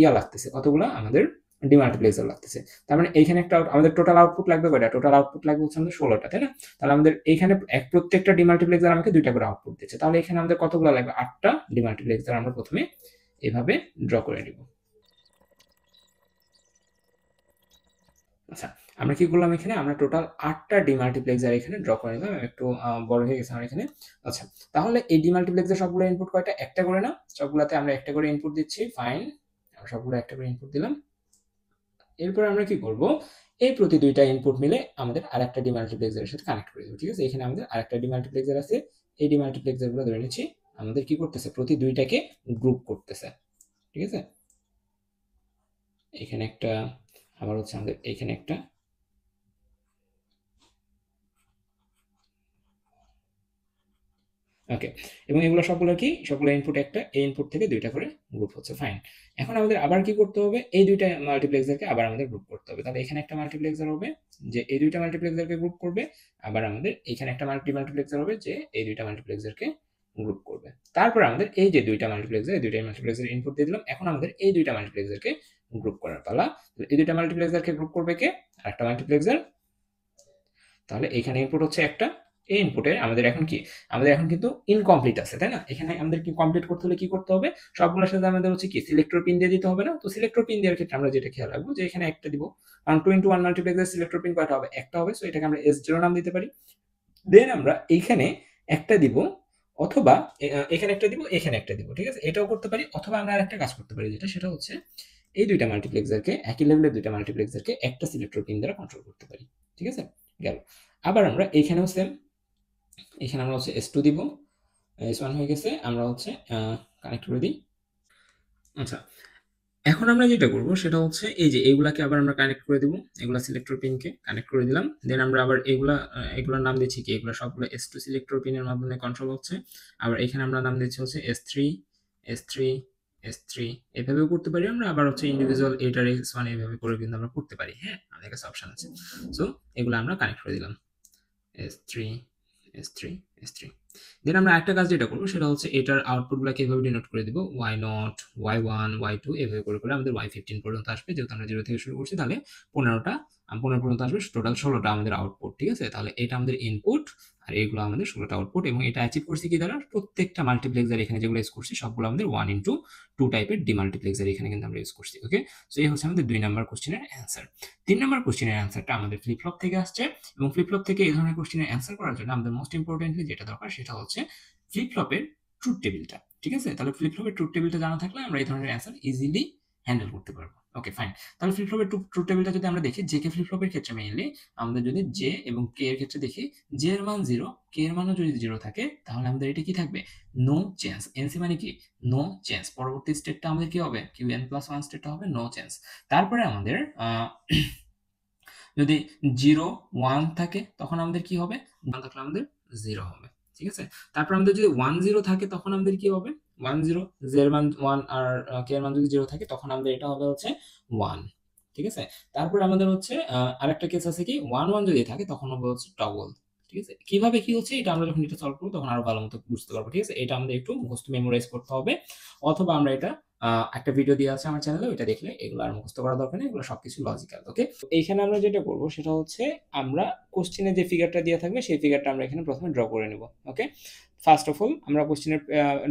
ইয়া লাগতেছে, কতগুলো আমাদের ডিমাল্টিপ্লেক্সার লাগতেছে। তার মানে এইখানে একটা আমাদের টোটাল আউটপুট লাগবে কয়টা, টোটাল আউটপুট লাগবে হচ্ছে আমাদের 16টা, তাই না? তাহলে আমাদের এইখানে প্রত্যেকটা ডিমাল্টিপ্লেক্সার আমাকে 2টা করে আউটপুট দিচ্ছে, তাহলে এখানে আমাদের কতগুলো লাগবে, 8টা ডিমাল্টিপ্লেক্সার আমরা প্রথমে এভাবে ড্র করে নিব। আচ্ছা, আমরা কি করলাম, এখানে আমরা টোটাল 8টা ডিমাল্টিপ্লেক্সার এখানে ড্র করে নিলাম, একটু বড় হয়ে গেছে আমার এখানে। আচ্ছা, তাহলে এই ডিমাল্টিপ্লেক্সার সবগুলো ইনপুট কয়টা, একটা করে না, সবগুলাতে আমরা একটা করে ইনপুট দিচ্ছি, ফাইন, আমরা সবগুলো একটা করে ইনপুট দিলাম। এরপর আমরা কি করব, এই প্রতি 2টা ইনপুট মিলে আমাদের আরেকটা ডিমাল্টিপ্লেক্সারের সাথে কানেক্ট করে দেব। ঠিক আছে, এখানে আমাদের আরেকটা ডিমাল্টিপ্লেক্সার আছে, এই ডিমাল্টিপ্লেক্সার গুলো ধরে নিচ্ছি আমাদের কি করতেছে, প্রতি 2টাকে গ্রুপ করতেছে। ঠিক আছে, এখানে একটা, আবার হচ্ছে আমাদের এখানে একটা, ওকে, এবং এগুলো সবগুলো কি, সবগুলো ইনপুট একটা, এই ইনপুট থেকে 2টা করে গ্রুপ হচ্ছে, ফাইন। এখন আমাদের আবার কি করতে হবে, এই 2টা মাল্টিপ্লেক্সারকে আবার আমাদের গ্রুপ করতে হবে। তাহলে এখানে একটা মাল্টিপ্লেক্সার হবে যে এই 2টা মাল্টিপ্লেক্সারকে গ্রুপ করবে, আবার আমাদের এখানে একটা মাল্টিপ্লেক্সার হবে যে এই 2টা মাল্টিপ্লেক্সারকে গ্রুপ করবে। তারপর আমাদের এই যে 2টা মাল্টিপ্লেক্সার, এই 2টা মাল্টিপ্লেক্সার ইনপুট দিয়ে দিলাম। এখন আমাদের এই 2টা মাল্টিপ্লেক্সারকে গ্রুপ করার পালা। এই 2টা মাল্টিপ্লেক্সারকে গ্রুপ করবে কে, আরেকটা মাল্টিপ্লেক্সার। তাহলে এখানে ইনপুট হচ্ছে একটা, এই ইনপুটে আমাদের এখন কি, আমাদের এখন কিন্তু ইনকমপ্লিট আছে, তাই না? এখানে আমাদের কি কমপ্লিট করতে হলে কি করতে হবে, সবগুলোর সাথে আমাদের হচ্ছে কি সিলেক্টর পিন দিয়ে দিতে হবে না? তো সিলেক্টর পিন দেওয়ার ক্ষেত্রে আমরা যেটা খেয়াল রাখবো যে এখানে একটা দিব, কারণ 2x1 মাল্টিপ্লেক্সার সিলেক্টর পিন কয়টা হবে, একটা হবে, সো এটাকে আমরা S0 নাম দিতে পারি। দেন আমরা এইখানে একটা দিব, অথবা এখানে একটা দিব, এখানে একটা দিব, ঠিক আছে, এটাও করতে পারি। অথবা আমরা আরেকটা কাজ করতে পারি, যেটা সেটা হচ্ছে এই 2টা মাল্টিপ্লেক্সারকে, একই লেভেলের 2টা মাল্টিপ্লেক্সারকে একটা সিলেক্টর পিন দ্বারা কন্ট্রোল করতে পারি। ঠিক আছে, গেল। আবার আমরা এইখানেও সেম, এখানে আমরা হচ্ছে S2 দিব, S1 হয়ে গেছে, আমরা হচ্ছে কানেক্ট করে দিই। আচ্ছা, এখন আমরা যেটা করব সেটা হচ্ছে এই যে এগুলাকে আবার আমরা কানেক্ট করে দিব, এগুলা সিলেক্টর পিনকে কানেক্ট করে দিলাম। দেন আমরা আবার এগুলার নাম দিচ্ছি কি, এগুলা সবগুলো S2 সিলেক্টর পিনের মাধ্যমে কন্ট্রোল হচ্ছে। আবার এখানে আমরা নাম দিচ্ছি হচ্ছে S3 S3 S3, এভাবেও করতে পারি আমরা। আবার হচ্ছে ইন্ডিভিজুয়াল এটার S1 এভাবে করে কিন্তু আমরা করতে পারি। হ্যাঁ, আমাদের কাছে অপশন আছে। সো এগুলো আমরা কানেক্ট করে দিলাম, S3 S3 S3। দেন আমরা একটা কাজ যেটা করবো সেটা হচ্ছে এটার আউটপুটগুলোকে এভাবে ডিনোট করে দিব, y0 y1 y2 এভাবে করে করে আমাদের y15 পর্যন্ত আসবে। যেহেতু আমরা 0 থেকে শুরু করছি, তাহলে 15 পর্যন্ত আসবে, টোটাল 16টা আমাদের আউটপুট। ঠিক আছে, তাহলে এটা আমাদের ইনপুট আর এগুলো আমাদের 16টা আউটপুট। এবং এটা অ্যাচিভ করছি কি দ্বারা, প্রত্যেকটা মাল্টিপ্লেক্সার এখানে যেগুলো ইউজ করছি সবগুলো আমাদের 1/2 টাইপের ডিমাল্টিপ্লেক্সার এখানে কিন্তু আমরা ইউজ করছি। ওকে, সো এই হচ্ছে আমাদের 2 নাম্বার কোশ্চেনের অ্যান্সার। 3 নাম্বার কোশ্চেনের অ্যান্সারটা আমাদের ফ্লিপ ফ্লপ থেকে আসছে, এবং ফ্লিপ ফ্লপ থেকে এই ধরনের কোশ্চেনের অ্যান্সার করার জন্য আমাদের মোস্ট ইম্পর্টেন্টলি যেটা দরকার সেটা হচ্ছে ফ্লিপ ফ্লপের ট্রুথ টেবিলটা। ঠিক আছে, তাহলে ফ্লিপ ফ্লপের ট্রুথ টেবিলটা জানা থাকলে আমরা এই ধরনের অ্যান্সার ইজিলি হ্যান্ডেল করতে পারবো। ওকে, ফাইন। তাহলে ফ্লিপ ফ্লপের ট্রুথ টেবিলটা যদি আমরা দেখি, জে কে ফ্লিপ ফ্লপের ক্ষেত্রে মেইনলি আমাদের যদি জে এবং কে এর ক্ষেত্রে দেখি, জে এর মান 0, কে এর মানও যদি 0 থাকে তাহলে আমাদের এটা কি থাকবে, নো চেঞ্জ। এনসি মানে কি, নো চেঞ্জ। পরবর্তী স্টেটটা আমাদের কি হবে, কিউ এন প্লাস 1 স্টেটটা হবে নো চেঞ্জ। তারপরে আমাদের যদি 0 1 থাকে তখন আমাদের কি হবে, 1 থাকলে আমাদের 0 হবে। ঠিক আছে, তারপর আমাদের যদি 1 0 থাকে তখন আমাদের কি হবে, 1 0, z এর মান 1 আর k এর মান যদি 0 থাকে তখন আমাদের এটা হবে হচ্ছে 1। ঠিক আছে, তারপর আমাদের হচ্ছে আরেকটা কেস আছে কি, 1 1 যদি থাকে তখন হবে হচ্ছে টগল। ঠিক আছে, কিভাবে কি হচ্ছে এটা আমরা যখন এটা সলভ করবো তখন আরো ভালো মতো বুঝতে পারবো। ঠিক আছে, এটা আমাদের একটু মুখস্থ মেমোরাইজ করতে হবে, অথবা আমরা এটা একটা ভিডিও দিয়ে আছে আমার চ্যানেলে, ওইটা দেখলে এগুলো আর মুখস্থ করা দরকার নেই, এগুলো সবকিছু লজিক্যাল। ওকে, এইখানে আমরা যেটা করবো সেটা হচ্ছে আমরা কোশ্চেনে যে ফিগারটা দেওয়া থাকবে সেই ফিগারটা আমরা এখানে প্রথমে ড্র করে নেব। ওকে, ফার্স্ট অফ অল আমরা কোশ্চেনের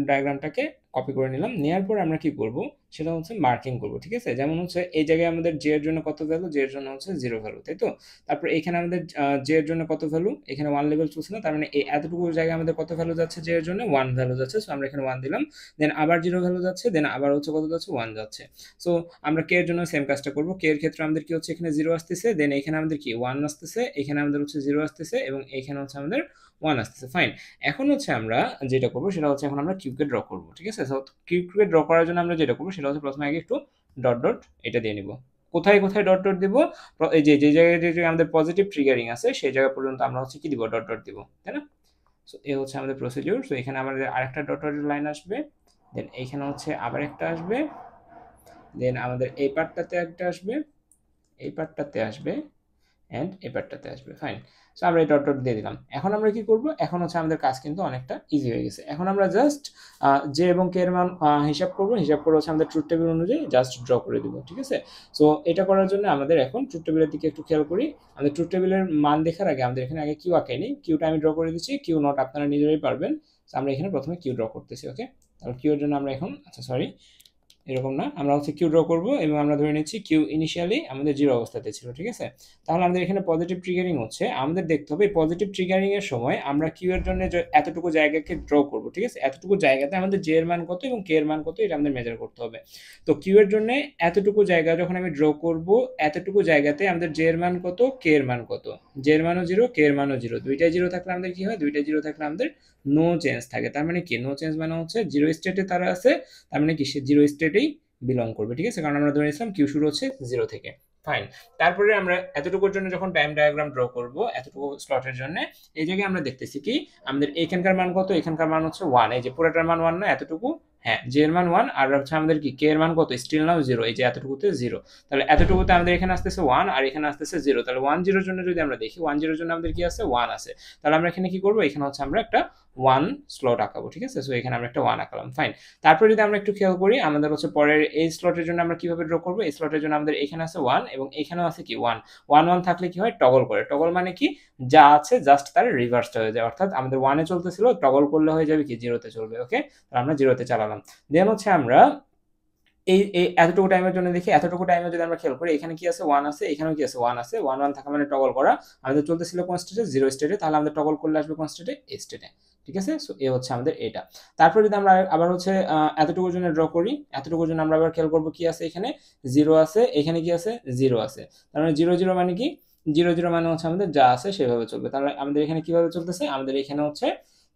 ডায়াগ্রামটাকে কপি করে নিলাম, নেওয়ার পর আমরা কি করব সেটা হচ্ছে মার্কিং করব, ঠিক আছে। যেমন হচ্ছে এই জায়গায় আমাদের জে এর জন্য কত ভ্যালু, জে এর জন্য হচ্ছে 0 ভ্যালু, তাই তো। তারপর এখানে আমাদের জে এর জন্য কত ভ্যালু, এখানে 1 লেভেল চলছে না, তার মানে এই এতটুকু জায়গায় আমাদের কত ভ্যালু যাচ্ছে, জে এর জন্য 1 ভ্যালু যাচ্ছে, সো আমরা এখানে 1 দিলাম। দেন আবার 0 ভ্যালু যাচ্ছে, দেন আবার হচ্ছে কত যাচ্ছে, 1 যাচ্ছে। সো আমরা কে এর জন্য সেম কাজটা করব, কে এর ক্ষেত্রে আমাদের কি হচ্ছে, এখানে 0 আসতেছে, দেন এখানে আমাদের কি 1 আসতেছে, এখানে আমাদের হচ্ছে 0 আসতেছে, এবং এখানে হচ্ছে আমাদের 1 আসতেছে। ফাইন, এখন হচ্ছে আমরা যেটা করব সেটা হচ্ছে এখন আমরা কিউবকে ড্র করব, ঠিক আছে। সো কিউবকে ড্র করার জন্য আমরা যেটা করব সেটা হচ্ছে প্রথমে আগে একটু ডট ডট এটা দিয়ে নিব। কোথায় কোথায় ডট ডট দিব, এই যে যে জায়গায় যে আমাদের পজিটিভ ট্রিগারিং আছে সেই জায়গা পর্যন্ত আমরা হচ্ছে কি দিব, ডট ডট দিব, তাই না। সো এই হচ্ছে আমাদের প্রসিডিউর। সো এখানে আমাদের আরেকটা ডট ডট লাইন আসবে, দেন এইখানে হচ্ছে আবার একটা আসবে, দেন আমাদের এই পার্টটাতে একটা আসবে, এই পার্টটাতে আসবে, এন্ড এই পার্টটাতে আসবে। ফাইন, সো আমরা এই ডট ডট দিয়ে দিলাম। এখন আমরা কি করব, এখন হচ্ছে আমাদের কাজ কিন্তু অনেকটা ইজি হয়ে গেছে। এখন আমরা জাস্ট জে এবং কে এর মান হিসাব করব, হিসাব করে হচ্ছে আমাদের ট্রুথ টেবিল অনুযায়ী জাস্ট ড্র করে দিব, ঠিক আছে। সো এটা করার জন্য আমাদের এখন ট্রুথ টেবিলের দিকে একটু খেয়াল করি। আমাদের ট্রুথ টেবিলের মান দেখার আগে আমাদের এখানে আগে কিউ আঁকাই নিই, কিউটা আমি ড্র করে দিচ্ছি, কিউ নট আপনারা নিজেরাই পারবেন। আমরা এখানে প্রথমে কিউ ড্র করতেছি, ওকে। তাহলে কিউ এর জন্য আমরা এখন, আচ্ছা সরি এরকম না, আমরা হচ্ছে কিউ ড্র করব এবং আমরা ধরে নিচ্ছি কিউ ইনিশিয়ালি আমাদের 0 অবস্থাতে ছিল, ঠিক আছে। তাহলে আমাদের এখানে পজিটিভ ট্রিগারিং হচ্ছে, আমাদের দেখতে হবে এই পজিটিভ ট্রিগারিং এর সময় আমরা কিউ এর জন্য এতটুকু জায়গাকে ড্র করব, ঠিক আছে। এতটুকু জায়গাতে আমাদের জে এর মান কত এবং কে এর মান কত এটা আমাদের মেজার করতে হবে। তো কিউ এর জন্য এতটুকু জায়গা যখন আমি ড্র করব, এতটুকু জায়গাতে আমাদের জে এর মান কত, কে এর মান কত, জে এর মানও 0, কে এর মানও 0, দুইটাই 0 থাকলে আমাদের কি হয়, দুইটাই 0 থাকলে আমাদের নো চেঞ্জ থাকে। তার মানে কি, নো চেঞ্জ মানে হচ্ছে 0 স্টেটে তারা আছে, তার মানে কি সে 0 স্টেটেই বিলং করবে, ঠিক আছে। কারণ আমরা ধরে নিয়েছিলাম কিউ শুরু হচ্ছে 0 থেকে। ফাইন, তারপরে আমরা এতটুকুর জন্য যখন টাইম ডায়াগ্রাম ড্র করব, এতটুকু স্লটের জন্য এই জায়গায় আমরা দেখতেছি কি আমাদের এখানকার মান কত, এখানকার মান হচ্ছে 1, এই যে পুরোটার মান 1 না, এতটুকু, হ্যাঁ জে এর মান 1, আর হচ্ছে আমাদের কি কে এর মান কত, স্টিল নাও 0, এই যে এতটুকুতে 0। তাহলে এতটুকুতে আমাদের এখানে আসতেছে 1 আর এখানে আসতেছে 0, তাহলে 1 0 জন্য যদি আমরা দেখি 1 0 জন্য আমাদের কি আছে, 1 আছে। তাহলে আমরা এখানে কি করব, এখানে হচ্ছে আমরা একটা 1 স্লট আঁকাবো, ঠিক আছে। সো এখানে আমরা একটা 1 আঁকালাম। ফাইন, তারপর যদি আমরা একটু খেয়াল করি আমাদের হচ্ছে পরের এই স্লটের জন্য আমরা কিভাবে ড্র করব, এই স্লটের জন্য আমাদের এখানে আছে 1 এবং এখানেও আছে কি 1, 1 1 থাকলে কি হয়, টগল করে। টগল মানে কি, যা আছে জাস্ট তার রিভার্সটা হয়ে যায়, অর্থাৎ আমাদের 1 এ চলতেছিল, টগল করলে হয়ে যাবে কি 0 তে চলবে, ওকে। তাহলে আমরা 0 তে চালালাম। দেন হচ্ছে আমরা এই এই এতটুকু টাইমের জন্য দেখি, এতটুকু টাইমে যদি আমরা খেয়াল করি এখানে কি আছে, 1 আছে, এখানেও কি আছে, 1 আছে। 1 1 থাকা মানে টগল করা, আমাদের চলতেছিল কোন স্টেটে, 0 স্টেটে, তাহলে আমাদের টগল করলে আসবে কোন স্টেটে, এ স্টেটে, ঠিক আছে। সো এ হচ্ছে আমাদের এটা। তারপর যদি আমরা আবার হচ্ছে এতটুকুর জন্য ড্র করি, এতটুকুর জন্য আমরা আবার খেয়াল করব কি আছে, এখানে 0 আছে, এখানে কি আছে, 0 আছে। তার মানে 0 0 মানে কি, 0 0 মানে হচ্ছে আমাদের যা আছে সেভাবে চলবে। তাহলে আমাদের এখানে কিভাবে চলতেছে, আমাদের এখানে হচ্ছে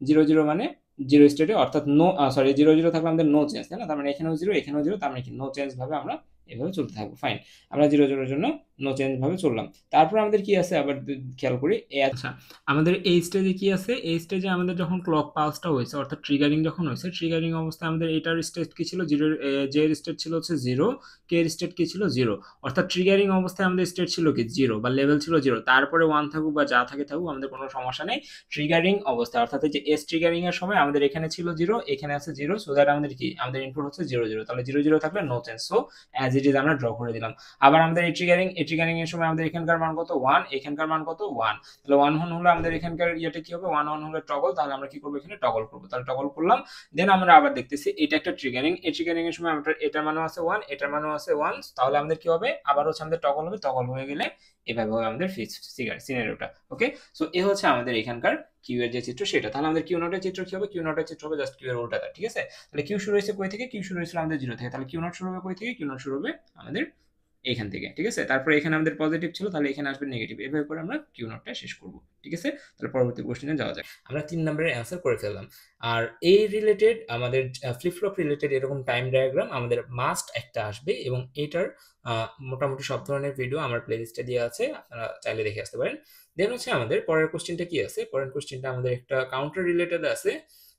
0 0 মানে 0 স্টেটে, অর্থাৎ নো সরি 0 0 থাকলে আমাদের নো চেঞ্জ, তাই না। তার মানে এখানেও 0 এখানেও 0, তার মানে কি নো চেঞ্জ ভাবে আমরা এভাবে চলতে থাকবো। ফাইন, আমরা 0 0 এর জন্য নো চেঞ্জ ভাবে চললাম। তারপর আমাদের কি আছে আবার খেয়াল করি, আচ্ছা আমাদের এই স্টেজে কি আছে, এই স্টেজে আমাদের যখন ক্লক পালসটা হয়েছে, অর্থাৎ ট্রিগারিং যখন হয়েছে, ট্রিগারিং অবস্থায় আমাদের এটার স্টেট কি ছিল, 0, জে এর স্টেট ছিল হচ্ছে 0, কে এর স্টেট কি ছিল 0, অর্থাৎ ট্রিগারিং অবস্থায় আমাদের স্টেট ছিল কি 0 বা লেভেল ছিল 0, তারপরে 1 থাকুক বা যা থাকে থাকুক আমাদের কোনো সমস্যা নেই। ট্রিগারিং অবস্থা অর্থাৎ এই যে এস ট্রিগারিং এর সময় আমাদের এখানে ছিল 0, এখানে আছে 0, সো দ্যাট আমাদের কি, আমাদের ইনপুট হচ্ছে 0 0, তাহলে 0 0 থাকলে no change, so as it is আমরা ড্র করে দিলাম। আবার আমাদের এই ট্রিগারিং এর সময় আমাদের এখানকার মান কত, 1, এখানকার মান কত, 1, তাহলে 1 1 হলো আমাদের এখানকার ইয়েটা কি হবে, 1 1 হলে টগল, তাহলে আমরা কি করব, এখানে টগল করব, তাহলে টগল করলাম। দেন আমরা আবার দেখতেছি এটা একটা ট্রিগারিং, এই ট্রিগারিং এর সময় আমাদের এটার মানও আছে 1, এটার মানও আছে 1, তাহলে আমাদের কি হবে, আবার হচ্ছে আমাদের টগল হবে, টগল হয়ে গেলে এভাবে হবে আমাদের ফিক্সড সিনারিওটা, ওকে। সো এ হচ্ছে আমাদের এখানকার কিউ এর যে চিত্র সেটা। তাহলে আমাদের কিউ নটের চিত্র কি হবে, কিউ নটের চিত্র হবে জাস্ট কিউ এর উল্টাটা, ঠিক আছে। তাহলে কিউ শুরু হয়েছে কই থেকে, কিউ শুরু হয়েছিল আমাদের 0 থেকে, তাহলে কিউ নট শুরু হবে কই থেকে, কিউ নট শুরু হবে আমাদের এখান থেকে, ঠিক আছে। তারপরে এখানে আমাদের পজিটিভ ছিল, তাহলে এখানে আসবে নেগেটিভ, এভাবে করে আমরা কিউ নটটা শেষ করব, ঠিক আছে। তাহলে পরবর্তী কোশ্চেনে যাওয়া যাক। আমরা 3 নম্বরের অ্যান্সার করে ফেললাম। আর এই রিলেটেড আমাদের ফ্লিপ ফ্লপ রিলেটেড এরকম টাইম ডায়াগ্রাম আমাদের মাস্ট একটা আসবে, এবং এটার মোটামুটি সব ধরনের ভিডিও আমার প্লেলিস্টে দেওয়া আছে, আপনারা চাইলে দেখে আসতে পারেন। দেন হচ্ছে আমাদের পরের কোশ্চেনটা কি আছে, পরের কোশ্চেনটা আমাদের একটা কাউন্টার রিলেটেড আছে।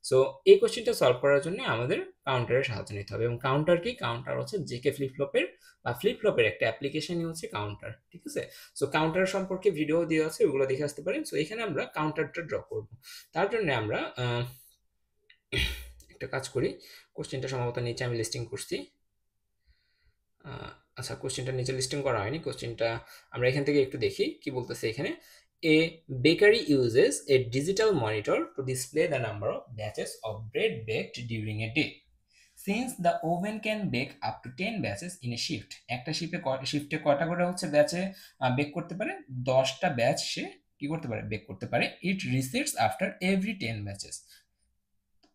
সো এই কোশ্চেনটা সলভ করার জন্য আমাদের কাউন্টারের সাহায্য নিতে হবে, এবং কাউন্টার কি, কাউন্টার হচ্ছে জেকে ফ্লিপ ফ্লপের বা ফ্লিপ ফ্লপের একটা অ্যাপ্লিকেশনই হচ্ছে কাউন্টার, ঠিক আছে। সো কাউন্টার সম্পর্কে ভিডিও দেওয়া আছে, ওগুলো দেখে আসতে পারেন। সো এখানে আমরা কাউন্টারটা ড্র করব, তার জন্য আমরা একটা কাজ করি, কোশ্চেনটা সম্ভবত নিচে আমি লিস্টিং করছি, আচ্ছা কোশ্চেনটা নিচে লিস্টিং করা হয়নি, কোশ্চেনটা আমরা এখান থেকে একটু দেখি কি বলতেছে এখানে। A bakery uses a digital monitor to display the number of batches of bread baked during a day. Since the oven can back up to 10 batches in a shift, একটা শিফটে কয়টা করে হচ্ছে ব্যাচে বেক করতে পারে, 10টা ব্যাচ সে কি করতে পারে, বেক করতে পারে। It resets after every 10 batches.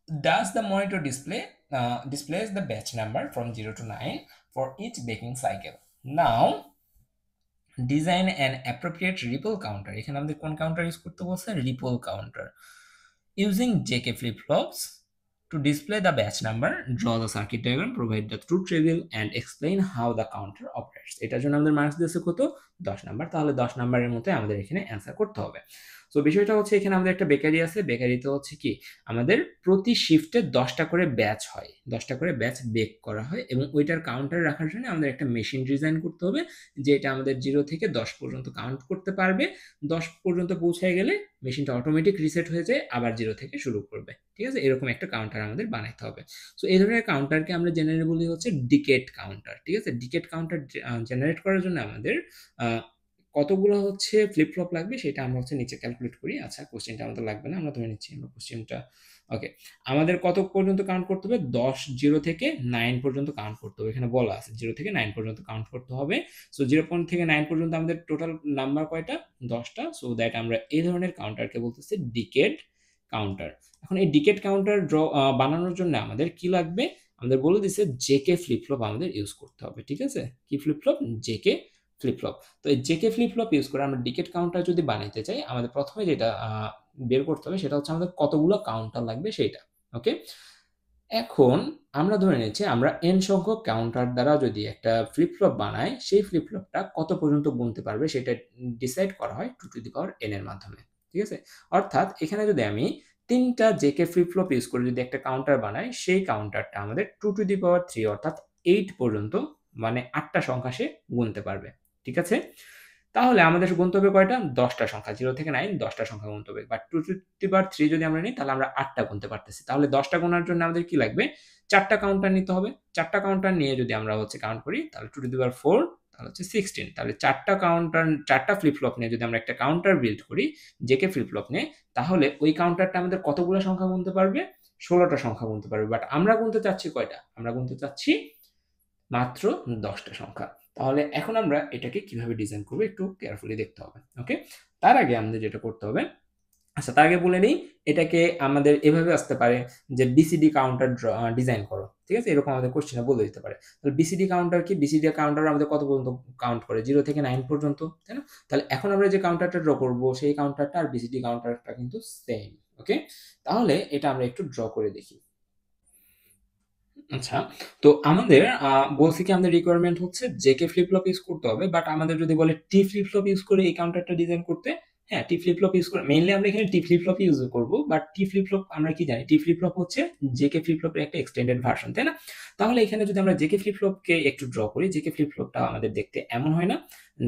Does the monitor displays the batch number from 0 to 9 for each baking cycle. Now design and appropriate ripple counter, এখানে আমাদের কোন কাউন্টার ইউজ করতে বলছে, ripple counter. Using JK flip flops to display the batch number, draw the circuit diagram, provide the truth table and explain how the counter operates। এটার জন্য আমাদের marks দিয়েছে কত, 10 নাম্বার। তাহলে 10 নাম্বারের মধ্যে আমাদের এখানে অ্যান্সার করতে হবে। সো বিষয়টা হচ্ছে এখানে আমাদের একটা বেকারি আছে, বেকারিতে হচ্ছে কি আমাদের প্রতি শিফটে 10টা করে ব্যাচ হয়, 10টা করে ব্যাচ বেক করা হয়, এবং ওইটার কাউন্টার রাখার জন্য আমাদের একটা মেশিন ডিজাইন করতে হবে, যেটা আমাদের 0 থেকে 10 পর্যন্ত কাউন্ট করতে পারবে। 10 পর্যন্ত পৌঁছায় গেলে মেশিনটা অটোমেটিক রিসেট হয়ে যায়, আবার 0 থেকে শুরু করবে। ঠিক আছে, এরকম একটা কাউন্টার আমাদের বানাইতে হবে। সো এই ধরনের কাউন্টারকে আমরা জেনারেলি বলি হচ্ছে ডিকেট কাউন্টার। ঠিক আছে, ডিকেট কাউন্টার জেনারেট করার জন্য আমাদের কতগুলো হচ্ছে ফ্লিপ ফ্লপ লাগবে সেটা আমরা হচ্ছে নিচে ক্যালকুলেট করি। আচ্ছা, কোশ্চেনটা আমাদের লাগবে না, আমরা ধরে নিচ্ছি আমরা কোশ্চেনটা। ওকে, আমাদের কত পর্যন্ত কাউন্ট করতে হবে, 0 থেকে 9 পর্যন্ত কাউন্ট করতে হবে। এখানে বলা আছে 0 থেকে 9 পর্যন্ত কাউন্ট করতে হবে। সো 0 থেকে 9 পর্যন্ত আমাদের টোটাল নাম্বার কয়টা, 10টা। সো দ্যাট আমরা এই ধরনের কাউন্টারকে বলতেছি ডিকেট কাউন্টার। এখন এই ডিকেট কাউন্টার বানানোর জন্য আমাদের কি লাগবে, আমাদের বলে দিছে জেকে ফ্লিপ ফ্লপ আমাদের ইউজ করতে হবে। ঠিক আছে, কি flip flop, JK flip flop. তো এই জেকে ফ্লিপ ফ্লপ ইউজ করে আমরা ডিকেট কাউন্টার যদি বানাইতে চাই, আমাদের প্রথমে যেটা বের করতে হবে সেটা হচ্ছে আমাদের কতগুলো কাউন্টার লাগবে সেইটা। ওকে, এখন আমরা ধরে নিচ্ছি আমরা n সংখ্যক কাউন্টার দ্বারা যদি একটা ফ্লিপ ফ্লপ বানাই, সেই ফ্লিপ ফ্লপটা কত পর্যন্ত গুনতে পারবে সেটা ডিসাইড করা হয় 2n এর মাধ্যমে। ঠিক আছে, অর্থাৎ এখানে যদি আমি 3টা জেকে ফ্লিপ ফ্লপ ইউজ করে যদি একটা কাউন্টার বানাই, সেই কাউন্টারটা আমাদের 2 অর্থাৎ 8 পর্যন্ত, মানে 8টা সংখ্যা সে গুনতে পারবে। ঠিক আছে, তাহলে আমাদের গুনতে হবে কয়টা, 10টা সংখ্যা, 0 থেকে 9 10টা সংখ্যা গুনতে হবে। বাট 2 যদি আমরা নিই তাহলে আমরা 8টা গুনতে পারতেছি। তাহলে 10টা গোনার জন্য আমাদের কি লাগবে, 4টা কাউন্টার নিতে হবে। 4টা কাউন্টার নিয়ে যদি আমরা হচ্ছে কাউন্ট করি তাহলে 2 তাহলে হচ্ছে 16। তাহলে 4টা কাউন্টার, 4টা ফ্লিপ ফ্লপ নিয়ে যদি আমরা একটা কাউন্টার বিল্ড করি জেকে ফ্লিপ ফ্লপ নিয়ে, তাহলে ওই কাউন্টারটা আমাদের কতগুলো সংখ্যা গুনতে পারবে, 16টা সংখ্যা গুনতে পারবে। বাট আমরা গুনতে চাচ্ছি কয়টা, আমরা গুনতে চাচ্ছি মাত্র 10টা সংখ্যা। তাহলে এখন আমরা এটাকে কিভাবে ডিজাইন করবো একটু কেয়ারফুলি দেখতে হবে। ওকে, তার আগে আমাদের যেটা করতে হবে, আচ্ছা তার আগে বলে নিই, এটাকে আমাদের এভাবে আসতে পারে যে বিসিডি কাউন্টার ডিজাইন করো। ঠিক আছে, এরকম আমাদের কোশ্চেনে বলে দিতে পারে। তাহলে বিসিডি কাউন্টার কি, বিসিডি কাউন্টার আমাদের কত পর্যন্ত কাউন্ট করে, 0 থেকে 9 পর্যন্ত, তাই না? তাহলে এখন আমরা যে কাউন্টারটা ড্র করবো সেই কাউন্টারটা আর বিসিডি কাউন্টারটা কিন্তু সেম। ওকে, তাহলে এটা আমরা একটু ড্র করে দেখি। আচ্ছা, তো আমাদের বলছি কি আমাদের রিকোয়ারমেন্ট হচ্ছে জেকে ফ্লিপ ফ্লপ ইউজ করতে হবে। বাট আমাদের যদি বলে টি ফ্লিপ ফ্লপ ইউজ করে এই কাউন্টারটা ডিজাইন করতে, হ্যাঁ টি ফ্লিপ ফ্লপ ইউজ করে, মেইনলি আমরা এখানে টি ফ্লিপ ফ্লপ ইউজ করব। বাট টি ফ্লিপ ফ্লপ আমরা কি জানি, টি ফ্লিপ ফ্লপ হচ্ছে জেকে ফ্লিপ ফ্লপের একটা এক্সটেন্ডেড ভার্সন, তাই না? তাহলে এখানে যদি আমরা জেকে ফ্লিপ ফ্লপকে একটু ড্র করি, জেকে ফ্লিপ ফ্লপটা আমাদের দেখতে এমন হয় না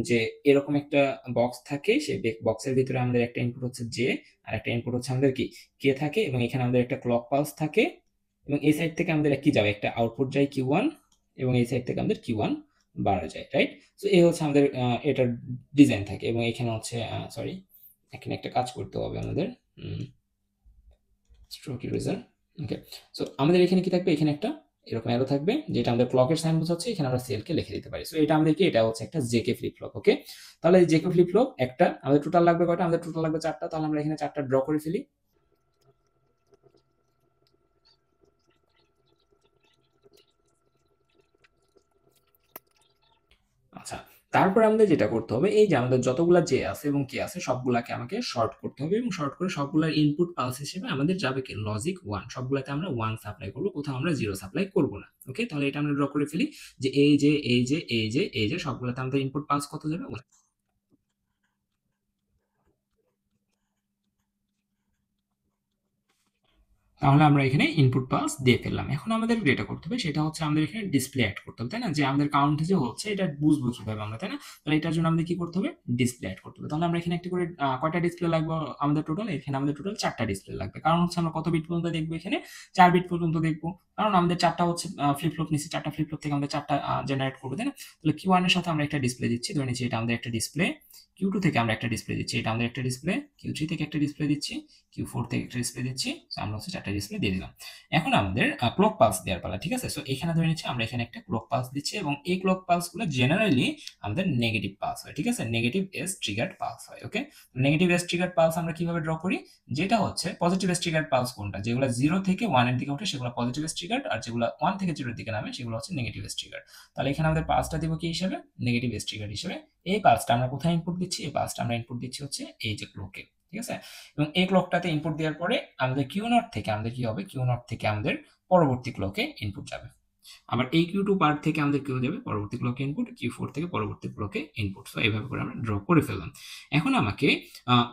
যে এরকম একটা বক্স থাকে, সেই বক্সের ভিতরে আমাদের একটা ইনপুট হচ্ছে জে আর একটা ইনপুট হচ্ছে আমাদের কি কে থাকে, এবং এখানে আমাদের একটা ক্লক পালস থাকে, এবং এই সাইড থেকে আমাদের কি যাবে, একটা আউটপুট যায় Q1, এবং এই সাইড থেকে আমাদের Q1 বাড়া যায়, রাইট? সো এই হচ্ছে আমাদের এটার ডিজাইন থাকে। এবং এখানে হচ্ছে সরি, এখানে একটা কাজ করতে হবে আমাদের, স্ট্রোক ইরেজার। ওকে, সো আমাদের এখানে কি থাকবে, এখানে একটা এরকম অ্যারো থাকবে যেটা আমাদের ক্লকের সাইন বোঝাচ্ছে, এখানে আমরা সেলকে লিখে দিতে পারি। সো এটা আমাদের কি, এটা হচ্ছে একটা জেকে ফ্লিপ ফ্লপ। ওকে, তাহলে এই জেকে ফ্লিপ ফ্লপ একটা, আমাদের টোটাল লাগবে কয়টা, আমাদের টোটাল লাগবে 4টা। তাহলে আমরা এখানে 4টা ড্র করে ফেলি। আচ্ছা, তারপরে আমাদের যেটা করতে হবে, এই যে আমাদের যতগুলা জে আছে এবং কে আছে সবগুলাকে আমাকে শর্ট করতে হবে, এবং শর্ট করে সবগুলার ইনপুট পালস হিসেবে আমাদের যাবে কি লজিক 1, সবগুলাতে আমরা 1 সাপ্লাই করব, কোথাও আমরা 0 সাপ্লাই করব না। ওকে, তাহলে এটা আমরা ড্র করে ফেলি যে এই যে এই যে এই যে এই যে সবগুলাতে আমাদের ইনপুট পালস কত যাবে, 1। তাহলে আমরা এখানে ইনপুট পালস দিয়ে ফেললাম। এখন আমাদের যেটা করতে হবে সেটা হচ্ছে আমাদের এখানে ডিসপ্লে অ্যাড করতে হবে, তাই না? যে আমাদের কাউন্টে যে হচ্ছে এটা বুঝবো কিভাবে আমরা, তাই না? তাহলে এটার জন্য আমাদের কি করতে হবে, ডিসপ্লে অ্যাড করতে হবে। তাহলে আমরা এখানে একটা করে কয়টা ডিসপ্লে লাগবে আমাদের টোটাল, এখানে আমাদের টোটাল 4টা ডিসপ্লে লাগবে। কারণ হচ্ছে আমরা কত বিট পর্যন্ত দেখবো, এখানে 4 বিট পর্যন্ত দেখবো, কারণ আমাদের 4টা হচ্ছে ফ্লিপ ফ্লপ নিচ্ছি, 4টা ফ্লিপ ফ্লপ থেকে আমাদের 4টা জেনারেট করবো, তাই না? তাহলে Q1 এর সাথে আমরা একটা ডিসপ্লে দিচ্ছি, ধরে নিচ্ছি এটা আমাদের একটা ডিসপ্লে। Q2 থেকে আমরা একটা ডিসপ্লে দিচ্ছি, এটা আমাদের একটা ডিসপ্লে। Q3 থেকে একটা ডিসপ্লে দিচ্ছি, Q4 থেকে একটা ডিসপ্লে দিচ্ছি। আমরা হচ্ছে 4টা একটা ডিসপ্লে দিয়ে দিলাম। এখন আমাদের ক্লক পালস দেওয়ার পালা, ঠিক আছে? সো এখানে ধরে নিচ্ছি আমরা এখানে একটা ক্লক পালস দিচ্ছি এবং এই ক্লক পালস গুলো জেনারেলি আমাদের নেগেটিভ পালস হয়, ঠিক আছে? নেগেটিভ এজ ট্রিগার্ড পালস হয়। ওকে, নেগেটিভ এজ ট্রিগার্ড পালস আমরা কিভাবে ড্র করি? যেটা হচ্ছে পজিটিভ এজ ট্রিগার্ড পালস কোনটা, যেগুলো 0 থেকে 1 এর দিকে ওঠে সেগুলো পজিটিভ এজ ট্রিগার্ড, আর যেগুলো 1 থেকে 0 এর দিকে নামে সেগুলো হচ্ছে নেগেটিভ এজ ট্রিগার্ড। তাহলে এখানে আমাদের পালসটা দিব কি হিসেবে? নেগেটিভ এজ ট্রিগার্ড হিসেবে। এই পালসটা আমরা কোথায় ইনপুট দিচ্ছি? এই পালসটা আমরা ইনপুট দিচ্ছি হচ্ছে এই যে ক্লকে, ঠিক আছে? এবং এই ক্লকটাতে ইনপুট দেওয়ার পরে আমাদের কিউ নট থেকে আমাদের কি হবে? কিউ নট থেকে আমাদের পরবর্তী ক্লকে ইনপুট যাবে। আবার এই কিউ টু পার্ট থেকে আমাদের কিউ যাবে পরবর্তী ক্লকে ইনপুট, কিউ ফোর থেকে পরবর্তী ক্লকে ইনপুট। সো এইভাবে করে আমরা ড্র করে ফেললাম। এখন আমাকে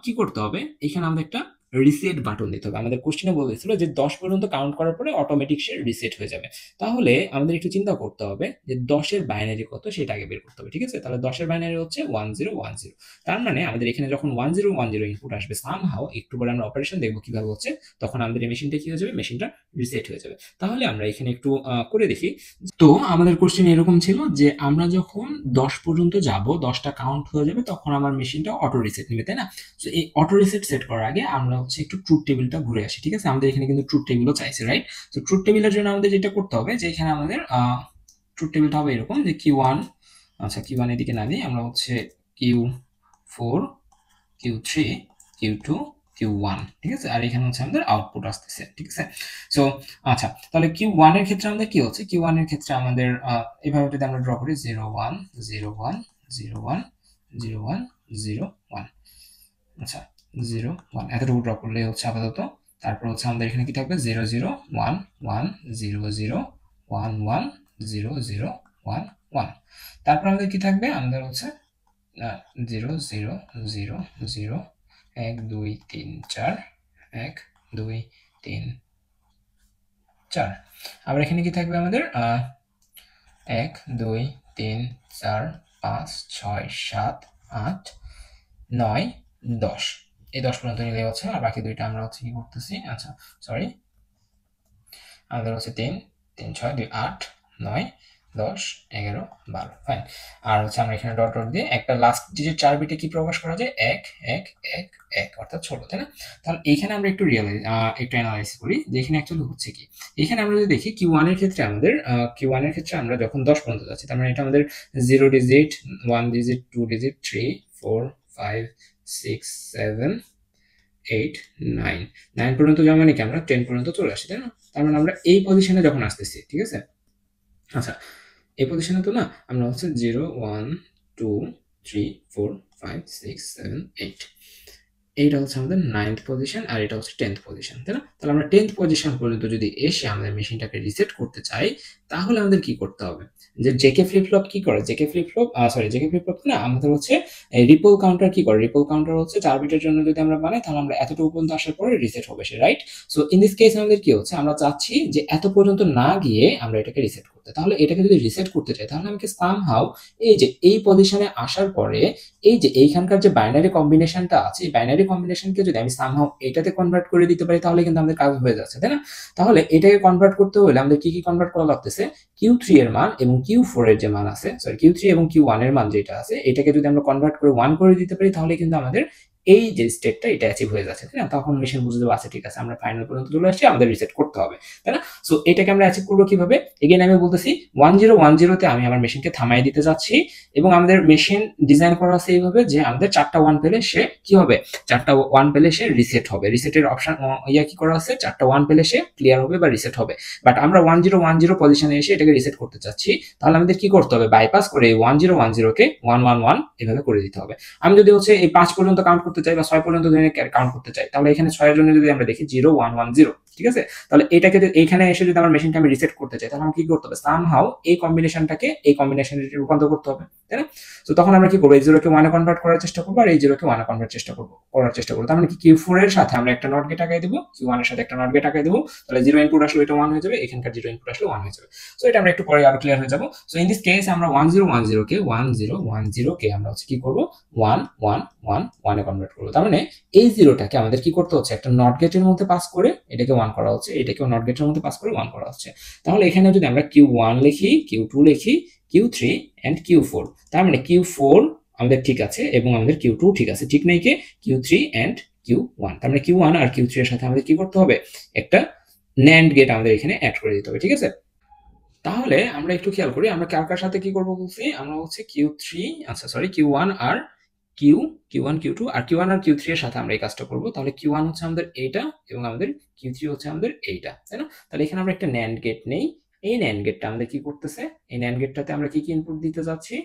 কি করতে হবে? এখানে আমাদের একটা রিসেট বাটন দিতে হবে। আমাদের কোশ্চেনে বলেছিল যে 10 পর্যন্ত কাউন্ট করার পরে অটোমেটিক সে রিসেট হয়ে যাবে। তাহলে আমাদের একটু চিন্তা করতে হবে যে 10 এর বাইনারি কত সেটা আগে বের করতে হবে, ঠিক আছে? তাহলে 10 এর বাইনারি হচ্ছে 1010। তার মানে আমাদের এখানে যখন 1010 ইনপুট আসবে, সামহাও একটু পরে আমরা অপারেশন দেখবো কিভাবে হচ্ছে, তখন আমাদের এই মেশিনটা কি হয়ে যাবে? মেশিনটা রিসেট হয়ে যাবে। তাহলে আমরা এখানে একটু করে দেখি। তো আমাদের কোশ্চেন এরকম ছিল যে আমরা যখন 10 পর্যন্ত যাব, 10টা কাউন্ট হয়ে যাবে, তখন আমার মেশিনটা অটো রিসেট নেবে, তাই না? তো এই অটো রিসেট সেট করার আগে আমরা হচ্ছে একটু ট্রুথ টেবিলটা ঘুরে আসি, ঠিক আছে? আমাদের এখানে কিন্তু ট্রুথ টেবিলও চাইছে, রাইট? তো ট্রুথ টেবিলের জন্য আমাদের যেটা করতে হবে যে এখানে আমাদের ট্রুথ টেবিলটা হবে এরকম যে Q1, আচ্ছা Q1 এদিকে না দিই, আমরা হচ্ছে Q4, Q3, Q2, Q1, ঠিক আছে? আর এখানে হচ্ছে আমাদের আউটপুট আসতেছে, ঠিক আছে? সো আচ্ছা, তাহলে Q1 এর ক্ষেত্রে আমাদের কি হচ্ছে? Q1 এর ক্ষেত্রে আমাদের এভাবে যদি আমরা ড্র করি 0 1 0 1 0 1 0 1 0 1, আচ্ছা 0 1 এতটুকু ড্র করলেই হচ্ছে আপাতত। তারপর হচ্ছে আমাদের এখানে কি থাকবে? 0 0 1 1 0 0 1 1 0 0 1 1। তারপর আমাদের কি থাকবে? আমাদের হচ্ছে 0 0 0 0 1 2 3 4 1 2 3 4। আবার এখানে কি থাকবে আমাদের? 1 2 3 4 5 6 7 8 9 10। এই 10 পর্যন্ত নিলে হচ্ছে, আর বাকি দুইটা আমরা হচ্ছে কি করতেছি? আচ্ছা সরি, আমাদের হচ্ছে 3 3 6 2 8 9 10 11 12, ফাইন। আর হচ্ছে আমরা এখানে ডট ডট দিয়ে একটা লাস্ট ডিজিট 4 বিটে কি প্রকাশ করা যায়? 1 1 1 1, অর্থাৎ ছোট, তাই না? তাহলে এইখানে আমরা একটু একটু অ্যানালাইসিস করি যে এখানে অ্যাকচুয়ালি হচ্ছে কি। এখানে আমরা যদি দেখি Q1 এর ক্ষেত্রে আমাদের Q1 এর ক্ষেত্রে আমরা যখন 10 পর্যন্ত যাচ্ছি, তার মানে এটা আমাদের 0 ডিজিট 1 ডিজিট 2 ডিজিট 3 4 5 6 7 8 9 9 পর্যন্ত যাওয়া মানে কি আমরা 10 পর্যন্ত চলে আসি, তাই না? তার মানে আমরা এই পজিশনে যখন আসতেছি, ঠিক আছে? আচ্ছা, এই পজিশনে তো না, আমরা হচ্ছে 0 1 2 3 4 5 6 7 8, এইটা হচ্ছে আমাদের 9th পজিশন আর এটা হচ্ছে 10th পজিশন, তাই না? তাহলে আমরা 10th পজিশন পর্যন্ত যদি এসে আমাদের মেশিনটাকে রিসেট করতে চাই, তাহলে আমাদের কি করতে হবে? যে জেকে ফ্লিপ ফ্লপ কি করে? JK flip flop JK flip flop না, আমাদের হচ্ছে রিপল কাউন্টার কি করে? রিপল কাউন্টার হচ্ছে 4 বিটের জন্য যদি আমরা বানাই, তাহলে আমরা এতটুকু পর্যন্ত আসার পরে রিসেট হবে সে, right? So in this case আমাদের কি হচ্ছে? আমরা চাচ্ছি যে এত পর্যন্ত না গিয়ে আমরা এটাকে রিসেট করতে। তাহলে এটাকে যদি রিসেট করতে চাই, তাহলে আমাকে সামহাউ এই যে এই পজিশনে আসার পরে এই যে এইখানকার যে বাইনারি কম্বিনেশনটা আছে, এই বাইনারি কম্বিনেশনকে যদি আমি সামহাউ এটাতে কনভার্ট করে দিতে পারি, তাহলে কিন্তু আমাদের কাজ হয়ে যাচ্ছে, তাই না? তাহলে এটাকে কনভার্ট করতে হলে আমাদের কি কি কনভার্ট করা লাগতেছে? Q3 এর মান এবং Q4 এর যে মান আছে, সরি Q3 এবং Q1 এর মান যেটা আছে, এটাকে যদি আমরা কনভার্ট করে 1 করে দিতে পারি, তাহলে কিন্তু আমাদের এই যে স্টেটটা এটা অ্যাচিভ হয়ে যাচ্ছে, তাই না? তখন মেশিন বুঝে যাবে আচ্ছা ঠিক আছে, আমরা ফাইনাল পর্যন্ত চলে আসছি, আমাদের রিসেট করতে হবে, তাই না? সো এটাকে আমরা অ্যাচিভ করবো কিভাবে? এগেইন আমি বলতেছি 1010 তে আমি আমার মেশিনকে থামাই দিতে যাচ্ছি, এবং আমাদের মেশিন ডিজাইন করা আছে এইভাবে যে আমাদের 4টা 1 পেলে সে কি হবে? 4টা 1 পেলে সে রিসেট হবে। রিসেটের অপশন কি করা আছে? 4টা 1 পেলে সে ক্লিয়ার হবে বা রিসেট হবে। বাট আমরা 1010 পজিশনে এসে এটাকে রিসেট করতে চাচ্ছি, তাহলে আমাদের কি করতে হবে? বাইপাস করে 1010 কে 111 এভাবে করে দিতে হবে। আমি যদি হচ্ছে এই 5 পর্যন্ত কাউন্ট করতে চাই বা 6 পর্যন্ত কাউন্ট করতে চাই, তাহলে এখানে 6 এর জন্য যদি আমরা দেখি 0110, ঠিক আছে? তাহলে এটাকে এইখানে এসে যদি আমার মেশিনকে আমি রিসেট করতে চাই, তাহলে আমাকে কি করতে হবে? সামহাউ এই কম্বিনেশনটাকে এই কম্বিনেশনে রূপান্তর করতে হবে, তাই না? তো তখন আমরা কি করবো? এই 0 কে 1 এ কনভার্ট করার চেষ্টা করবো, আর এই 0 কে 1 এ করার চেষ্টা করবো। তার মানে কি Q4 এর সাথে আমরা একটা নট গেট আগাই দেবো, Q1 এর সাথে একটা নট গেট আগাই দেবো, তাহলে 0 ইনপুট আসলে এটা 1 হয়ে যাবে, এখানকার 0 ইনপুট আসলে 1 হয়ে যাবে। সো এটা আমরা একটু পরে আরো ক্লিয়ার হয়ে যাবো। সো ইন দিস কেস আমরা 1010 কে 1010 কে আমরা হচ্ছে কি করবো? 1 এ কনভার্ট করবো। তার মানে এই 0টাকে আমাদের কি করতে হচ্ছে? একটা নট গেটের মধ্যে পাস করে এটাকে 1 করা হচ্ছে, এটাকেও নট গেটের মধ্যে পাস করে 1 করা হচ্ছে। তাহলে এখানে যদি আমরা Q1 লিখি, Q2 লিখি, Q3 and Q4, তার মানে Q4 আমাদের ঠিক আছে এবং আমাদের Q2 ঠিক আছে, ঠিক নাই কে? Q3 and Q1। তার মানে Q1 আর Q3 এর সাথে আমাদের কি করতে হবে? একটা ন্যান্ড গেট আমাদের এখানে অ্যাড করে দিতে হবে, ঠিক আছে? তাহলে আমরা একটু খেয়াল করি আমরা কার কার সাথে কি করবো বলছি, আমরা হচ্ছে Q3, আচ্ছা সরি Q1 আর Q1 Q2 আর Q1 আর Q3 এর সাথে আমরা এই কাজটা করবো। তাহলে Q1 হচ্ছে আমাদের এইটা এবং আমাদের Q3 হচ্ছে আমাদের এইটা, তাই না? তাহলে এখানে আমরা একটা ন্যান্ড গেট নেই। এই ন্যান্ড গেটটা আমাদের কি করতেছে, এই ন্যান্ড গেটটাতে আমরা কি কি ইনপুট দিতে যাচ্ছি,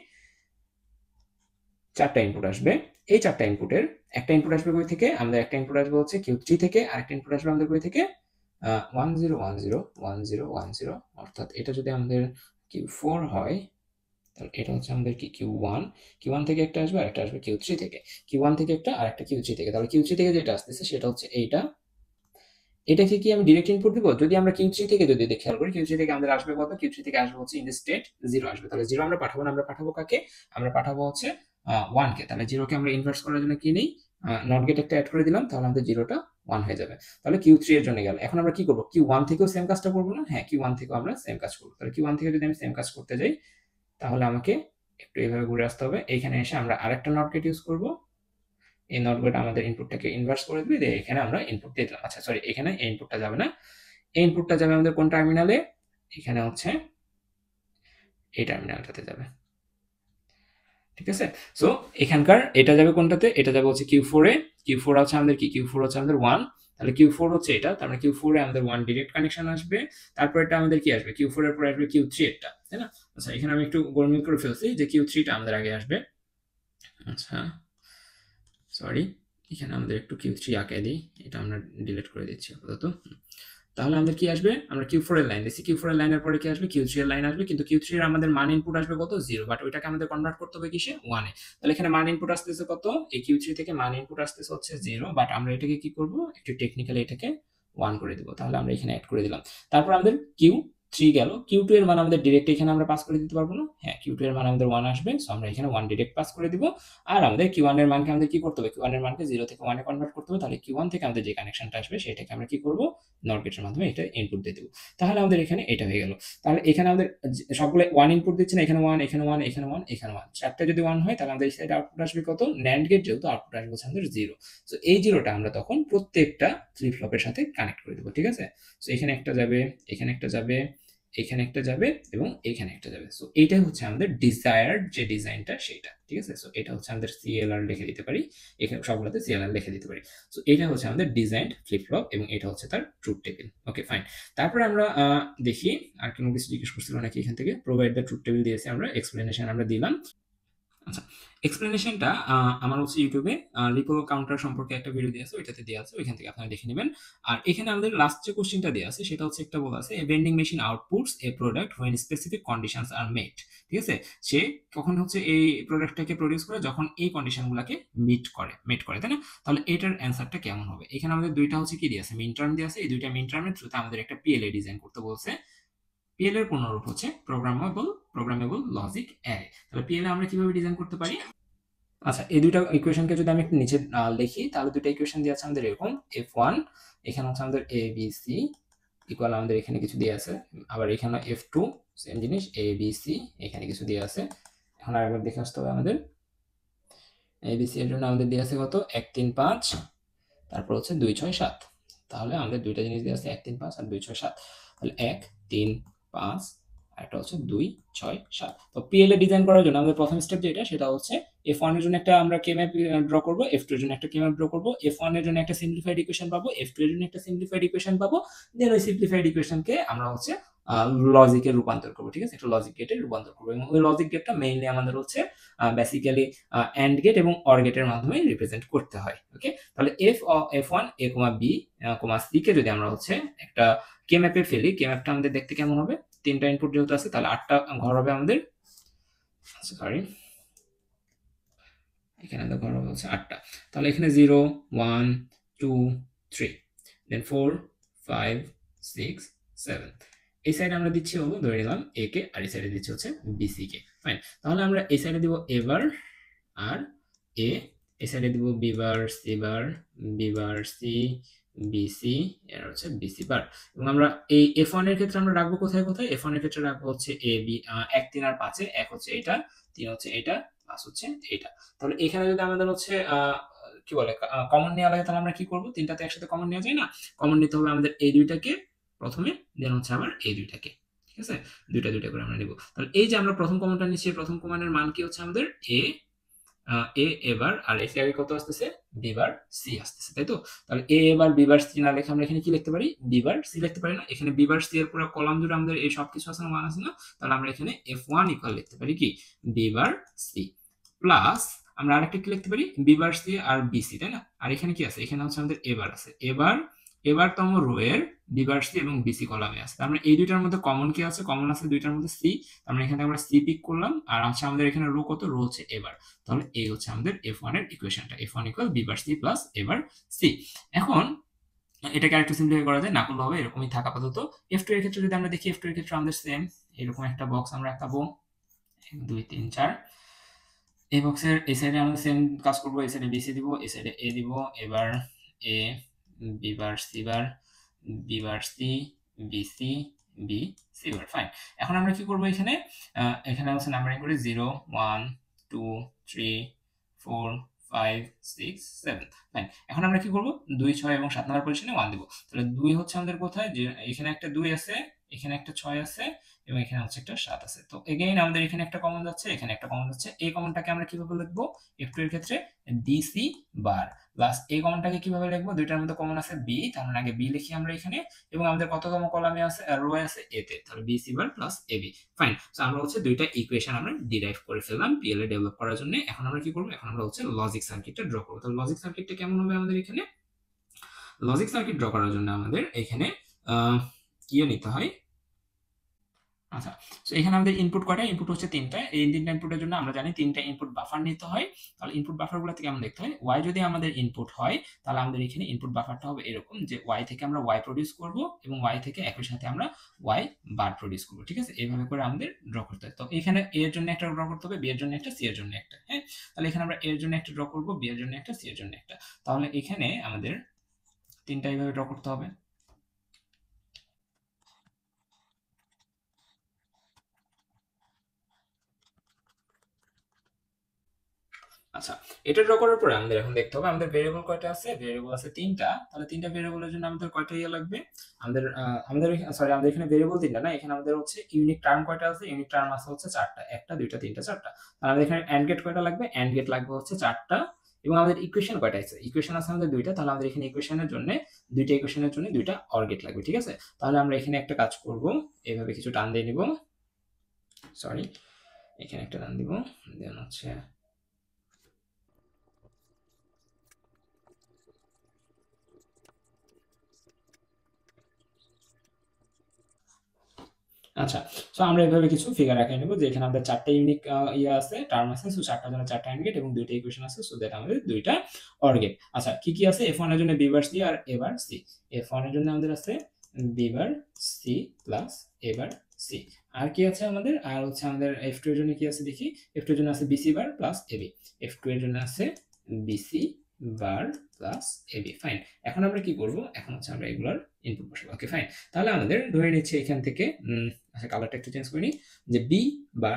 4টা ইনপুট আসবে। এই 4টা ইনপুটের একটা ইনপুট আসবে কই থেকে, আমাদের একটা ইনপুট আসবে হচ্ছে Q3 থেকে, আর একটা ইনপুট আসবে আমাদের কই থেকে, 10 10 10 10, অর্থাৎ এটা যদি আমাদের Q4 হয় তাহলে এটা হচ্ছে আমাদের কি Q1 থেকে একটা আসবে আর একটা আসবে Q3 থেকে, Q1 থেকে একটা আর একটা Q3 থেকে। তাহলে Q3 থেকে যেটা আসতেছে সেটা হচ্ছে এইটা। এটাকে কি আমি ডিরেক্ট ইনপুট দিব? যদি আমরা Q3 থেকে যদি খেয়াল করি, Q3 থেকে আমাদের আসবে কত, Q3 থেকে আসবে হচ্ছে ইন স্টেট 0 আসবে। তাহলে 0 আমরা পাঠাবো না, আমরা পাঠাবো কাকে, আমরা পাঠাবো হচ্ছে 1 কে। তাহলে 0 কে আমরা ইনভার্স করার জন্য কি নেই, নট গেট একটা অ্যাড করে দিলাম, তাহলে আমাদের 0টা 1 হয়ে যাবে। তাহলে Q3 এর জন্য গেল। এখন আমরা কি করব, Q1 থেকেও সেম কাজটা করব না? হ্যাঁ, Q1 থেকেও আমরা সেম কাজ করব। তাহলে Q1 থেকে যদি আমি সেম কাজ করতে যাই তাহলে আমাকে একটু এইভাবে ঘুরে আসতে হবে। এইখানে এসে আমরা আরেকটা নট গেট ইউজ করব। এই নট গেট আমাদের ইনপুটটাকে ইনভার্স করে দিবে, দিয়ে এখানে আমরা ইনপুট দিয়ে দিলাম। আচ্ছা সরি, এখানে এই ইনপুটটা যাবে না, এই ইনপুটটা যাবে আমাদের কোন টার্মিনালে, এখানে হচ্ছে এই টার্মিনালটাতে যাবে, ঠিক আছে? সো এখানকার এটা যাবে কোনটাতে, এটা যাবে হচ্ছে Q4 এ। Q4 হচ্ছে আমাদের কি, Q4 হচ্ছে আমাদের 1। তাহলে Q4 হচ্ছে এটা, তার মানে Q4 এ আমাদের 1 ডিরেক্ট কানেকশন আসবে। তারপর এটা আমাদের কি আসবে, Q4 এর পরে আসবে Q3 এরটা, তাই না? আচ্ছা এখানে আমি একটু গোলমেল করে ফেলছি যে Q3 টা আমাদের আগে আসবে। আচ্ছা সরি, এখানে আমাদের একটু Q3 আঁকে দিই, এটা আমরা ডিলিট করে দিচ্ছি আপাতত। তাহলে আমাদের কি আসবে, আমরা Q4 এর লাইন দিচ্ছি, Q4 এর লাইনের পরে কি আসবে, Q3 এর লাইন আসবে। কিন্তু Q3 এর আমাদের মান ইনপুট আসবে কত, 0, বাট ওইটাকে আমাদের কনভার্ট করতে হবে কিসে, 1 এ। তাহলে এখানে মান ইনপুট আসতেছে কত, এই Q3 থেকে মান ইনপুট আসতেছে হচ্ছে 0, বাট আমরা এটাকে কি করব, একটু টেকনিক্যালি এটাকে 1 করে দিব। তাহলে আমরা এখানে অ্যাড করে দিলাম। তারপর আমাদের Q3 গেল, Q2 এর মান আমাদের ডিরেক্ট এখানে আমরা পাস করে দিতে পারবো না? হ্যাঁ, Q2 এর মান আমাদের 1 আসবে, সো আমরা এখানে 1 ডিরেক্ট পাস করে দিব। আর আমাদের Q1 এর মানকে আমাদের কি করতে হবে, Q1 এর মানকে 0 থেকে 1 এ কনভার্ট করতে হবে। তাহলে Q1 থেকে আমাদের যে কানেকশনটা আসবে সেটাকে আমরা কি করব, নট গেটের মাধ্যমে এটা ইনপুট দিয়ে দেব। তাহলে আমাদের এখানে এটা হয়ে গেল। তাহলে এখানে আমাদের সবগুলো 1 ইনপুট দিচ্ছে না, এখানে 1 এখানে 1 এখানে 1 এখানে 1, চারটা যদি 1 হয় তাহলে আমাদের এই সাইডে আউটপুট আসবে কত, NAND গেট যেহেতু আউটপুট আসবে হচ্ছে আমাদের 0। সো এই 0টা আমরা তখন প্রত্যেকটা ফ্লিপ ফ্লপের সাথে কানেক্ট করে দেব, ঠিক আছে? সো এখানে একটা যাবে, এখানে একটা যাবে, এখানে একটা যাবে এবং এখানে একটা যাবে। সো এইটাই হচ্ছে আমাদের ডিজায়ার্ড যে ডিজাইনটা সেটা, ঠিক আছে? সো এটা হচ্ছে আমাদের CLR লিখে দিতে পারি, এখানে সবগুলোতে CLR লিখে দিতে পারি। সো এটা হচ্ছে আমাদের ডিজাইনড ফ্লিপ ফ্লপ এবং এটা হচ্ছে তার ট্রুথ টেবিল। Okay fine. তারপরে আমরা দেখি আর কোনো কিছু জিজ্ঞেস করছিল নাকি এখান থেকে, প্রোভাইড দ্য ট্রুথ টেবিল দিয়েছে, আমরা এক্সপ্লেনেশন আমরা দিলাম। আচ্ছা, এক্সপ্লেনেশনটা আমার হচ্ছে ইউটিউবে রিপো কাউন্টার সম্পর্কে একটা ভিডিও দিয়ে আছে, ওইটাতে দেওয়া আছে, ওইখান থেকে আপনারা দেখে নেবেন। আর এখানে আমাদের লাস্ট যে কোশ্চেনটা দেওয়া আছে সেটা হচ্ছে একটা বলা আছে, a vending machine outputs a product when specific conditions are met, ঠিক আছে? সে কখন হচ্ছে এই প্রোডাক্টটাকে প্রডিউস করে, যখন এই কন্ডিশনগুলোকে মেট করে, তাই না? তাহলে এটার অ্যান্সারটা কেমন হবে? এখানে আমাদের দুইটা হচ্ছে কি দিয়ে আছে, মিন টার্ম দিয়ে আছে। এই দুইটা মিন টার্মের থ্রুতে আমাদের একটা PLA ডিজাইন করতে বলছে। PLA এর পূর্ণরূপ হচ্ছে প্রোগ্রামেবল লজিক অ্যারে। তাহলে PLA আমরা কিভাবে ডিজাইন করতে পারি? আচ্ছা, এই দুইটা ইকুয়েশনকে যদি আমি একটু নিচে লিখি তাহলে দুইটা ইকুয়েশন দিয়ে আছে আমাদের এরকম, F1 এখানে হচ্ছে আমাদের ABC ইকুয়াল আমাদের এখানে কিছু দিয়ে আছে, আবার এখানে F2 সেম জিনিস ABC এখানে কিছু দিয়ে আছে। এখন আরেকবার দেখে আসতে হবে আমাদের, ABC এর জন্য আমাদের দিয়ে আছে কত, 1 3 5, তারপর হচ্ছে 2 6 7। তাহলে আমাদের দুইটা জিনিস দিয়ে আছে 1 3 5 আর 2 6 7। তাহলে 1 3 5 আর একটা হচ্ছে 2 6 7। তো PLA ডিজাইন করার জন্য আমাদের প্রথম স্টেপ যেটা সেটা হচ্ছে F1 এর জন্য একটা আমরা কে ম্যাপ ড্র করব, F2 এর জন্য একটা কে ম্যাপ ড্র করব, F1 এর জন্য একটা সিম্পলিফাইড ইকুয়েশন পাবো, F2 এর জন্য একটা সিম্পলিফাইড ইকুয়েশন পাবো। দেন ওই সিম্পলিফাইড ইকুয়েশনকে আমরা হচ্ছে লজিকে রূপান্তর করবো, ঠিক আছে? একটা লজিক গেটে রূপান্তর করবো এবং ওই লজিক গেটটা মেইনলি আমাদের হচ্ছে বেসিক্যালি অ্যান্ড গেট এবং অর গেটের মাধ্যমে রিপ্রেজেন্ট করতে হয়। ওকে, তাহলে F1 A, B, C কে যদি আমরা হচ্ছে একটা কে ম্যাপে ফেলি, কে ম্যাপটা আমাদের দেখতে কেমন হবে, তিনটা ইনপুট যেহেতু আছে তাহলে 8টা ঘর হবে আমাদের, সরি এখানে আমাদের ঘর হবে হচ্ছে 8টা। তাহলে এখানে 0 1 2 3 দেন 4 5 6 7, এই সাইডে আমরা দিচ্ছি হলো ধরে নিলাম A কে, আর এই সাইডে দিচ্ছি হচ্ছে BC কে। ফাইন, তাহলে আমরা এই সাইডে দিব A বার আর A, এই সাইডে দিব B বার C বার B বার C BC এর হচ্ছে BC বার। এবং আমরা এই F1 এর ক্ষেত্রে আমরা রাখবো কোথায় কোথায়, F1 এর ক্ষেত্রে রাখবো হচ্ছে A B 1 3 আর 5 এ, 1 হচ্ছে এটা, 3 হচ্ছে এটা, 5 হচ্ছে এটা। তাহলে এখানে যদি আমাদের হচ্ছে কি বলে কমন নেওয়া লাগে তাহলে আমরা কি করব, তিনটাতে একসাথে কমন নেওয়া যায় না, কমন নিতে হবে আমাদের এই দুইটাকে প্রথমে, দেন হচ্ছে আবার এই দুইটাকে, ঠিক আছে, দুইটা দুইটা করে আমরা নিব। তাহলে এই যে আমরা প্রথম কমনটা নিচ্ছি, প্রথম কমনের মান কি হচ্ছে আমাদের এ, এবার, আর এর আগে কত আসতেছে, বি বার সি আসতেছে, তাই তো? তাহলে এবার বি বার সি না লিখে আমরা এখানে কি লিখতে পারি, বি বার সি লিখতে পারি না? এখানে বি বার সি এর পুরো কলাম জুড়ে আমাদের এই সব কিছু আছে না, মান আছে না? তাহলে আমরা এখানে f1 ইকুয়াল লিখতে পারি কি, বি বার সি, প্লাস আমরা আরেকটা কি লিখতে পারি, বি বার সি আর বিসি, তাই না? আর এখানে কি আছে, এখানে হচ্ছে আমাদের এবার আছে, এবারতম রো এর বি বার সি এবং বিসি কলামে আছে। তার মানে এই দুইটার মধ্যে কমন কি আছে, কমন আছে দুইটার মধ্যে সি। তার মানে এখানে আমরা সি পিক করলাম, আর হচ্ছে আমাদের এখানে রো কত, রো হচ্ছে এবার। তাহলে এই হচ্ছে আমাদের f1 এর ইকুয়েশনটা, f1 equal B bar C plus A bar C. এখন এটাকে আরেকটু সিম্পলিফাই করা যায়, না করলে হবে এরকমই থাকা আপাতত। f2 এর ক্ষেত্রে যদি আমরা দেখি, f2 এর ক্ষেত্রে আমাদের সেম এরকম একটা বক্স আমরা আঁকাবো, 1 2 3 4। এই বক্সের এই সাইডে আমরা সেম কাজ করব, এই সাইডে বিসি দিব, এই সাইডে এ দিব, এবার A, B bar C bar, B bar C, BC, B C bar. Fine. এখন আমরা কি করব, এখানে এখানে হচ্ছে নাম্বারিং করে 0 1 2 3 4 5 6 7। ফাইন। এখন আমরা কি করব, 2 6 এবং 7 নাম্বার পজিশনে 1 দিব। তাহলে 2 হচ্ছে আমাদের কোথায়, যে এখানে একটা 2 আছে, এখানে একটা 6 আছে, এবং এখানে হচ্ছে একটা 7 আছে। তো এগেইন আমাদের এখানে একটা কমন যাচ্ছে, এখানে একটা কমন যাচ্ছে। এই কমনটাকে আমরা কিভাবে লিখবো, f2 এর ক্ষেত্রে ডিসি বার, প্লাস এই কমনটাকে কিভাবে লিখবো, দুইটার মধ্যে কমন আছে বি, তার মানে আগে বি লিখি আমরা এখানে, এবং আমাদের কততম কলামে আছে, রো আছে এ তে, তাহলে বিসি বার প্লাস এবি। ফাইন। সো আমরা হচ্ছে দুইটা ইকুয়েশন আমরা ডিরাইভ করে ফেললাম পিএলএ ডেভেলপ করার জন্য। এখন আমরা কি করব, এখন আমরা হচ্ছে লজিক সার্কিটটা ড্র করব। তাহলে লজিক সার্কিটটা কেমন হবে আমাদের এখানে, লজিক সার্কিট ড্র করার জন্য আমাদের এখানে কি নিতে হয়। আচ্ছা, তো এখানে আমাদের ইনপুট কয়টা, ইনপুট হচ্ছে 3টা। এই 3টা ইনপুটের জন্য আমরা জানি 3টা ইনপুট বাফার নিতে হয়। তাহলে ইনপুট বাফারগুলো থেকে আমরা দেখতে হয়, y যদি আমাদের ইনপুট হয়, তাহলে আমাদের এখানে ইনপুট বাফারটা হবে এরকম, যে y থেকে আমরা y প্রডিউস করব, এবং y থেকে একই সাথে আমরা y বার প্রডিউস করব, ঠিক আছে? এইভাবে করে আমাদের ড্র করতে হয়। তো এখানে a এর জন্য একটা ড্র করতে হবে, b এর জন্য একটা, c এর জন্য একটা। হ্যাঁ, তাহলে এখানে আমরা a এর জন্য একটা ড্র করব, b এর জন্য একটা, c এর জন্য একটা। তাহলে এখানে আমাদের 3টা এইভাবে ড্র করতে হবে। আচ্ছা, এটা ড্র করার পরে আমাদের এখন দেখতে হবে আমাদের ভেরিয়েবল কয়টা আছে, ভেরিয়েবল আছে 3টা। তাহলে 3টা ভেরিয়েবলের জন্য আমাদের কয়টা ইয়ে লাগবে, আমাদের সরি, আমাদের এখানে ভেরিয়েবল 3টা না, এখানে আমাদের হচ্ছে ইউনিক টার্ম কয়টা আছে, ইউনিক টার্ম আছে হচ্ছে 4টা, 1টা 2টা 3টা 4টা। তাহলে আমাদের এখানে এন্ড গেট কয়টা লাগবে, এন্ড গেট লাগবে হচ্ছে 4টা। এবং আমাদের ইকুয়েশন কয়টা আছে, ইকুয়েশন আছে আমাদের 2টা। তাহলে আমাদের এখানে ইকুয়েশনের জন্য 2টা অর গেট লাগবে, ঠিক আছে? তাহলে আমরা এখানে একটা কাজ করব, এইভাবে কিছু টান দিয়ে নিব, সরি, এখানে একটা টান দিব, দেন হচ্ছে আচ্ছা, সো আমরা এভাবে কিছু ফিগার আঁকিয়ে নেব, যে এখানে আমাদের 4টা ইউনিক ইয়ে আছে, টার্ম আছে। সো 4টার জন্য 4টা এন্ড গেট এবং 2টা ইকুয়েশন আছে, সো দ্যাট আমাদের 2টা অর গেট। আচ্ছা, কি কি আছে, f1 এর জন্য b বার c আর a বার c। f1 এর জন্য আমাদের আছে b bar c plus a bar c। আর কি আছে আমাদের, আর হচ্ছে আমাদের f2 এর জন্য কি আছে দেখি, f2 এর জন্য আছে bc বার প্লাস ab। f2 এর জন্য আছে bc বার প্লাস ab। ফাইন। এখন আমরা কি করব, এখন হচ্ছে আমরা এগুলোর ইনপুট বসাবো। ওকে, ফাইন। তাহলে আমাদের ধরে নিচ্ছে এখান থেকে, আচ্ছা কালারটা একটু চেঞ্জ করে নিই, যে বি বা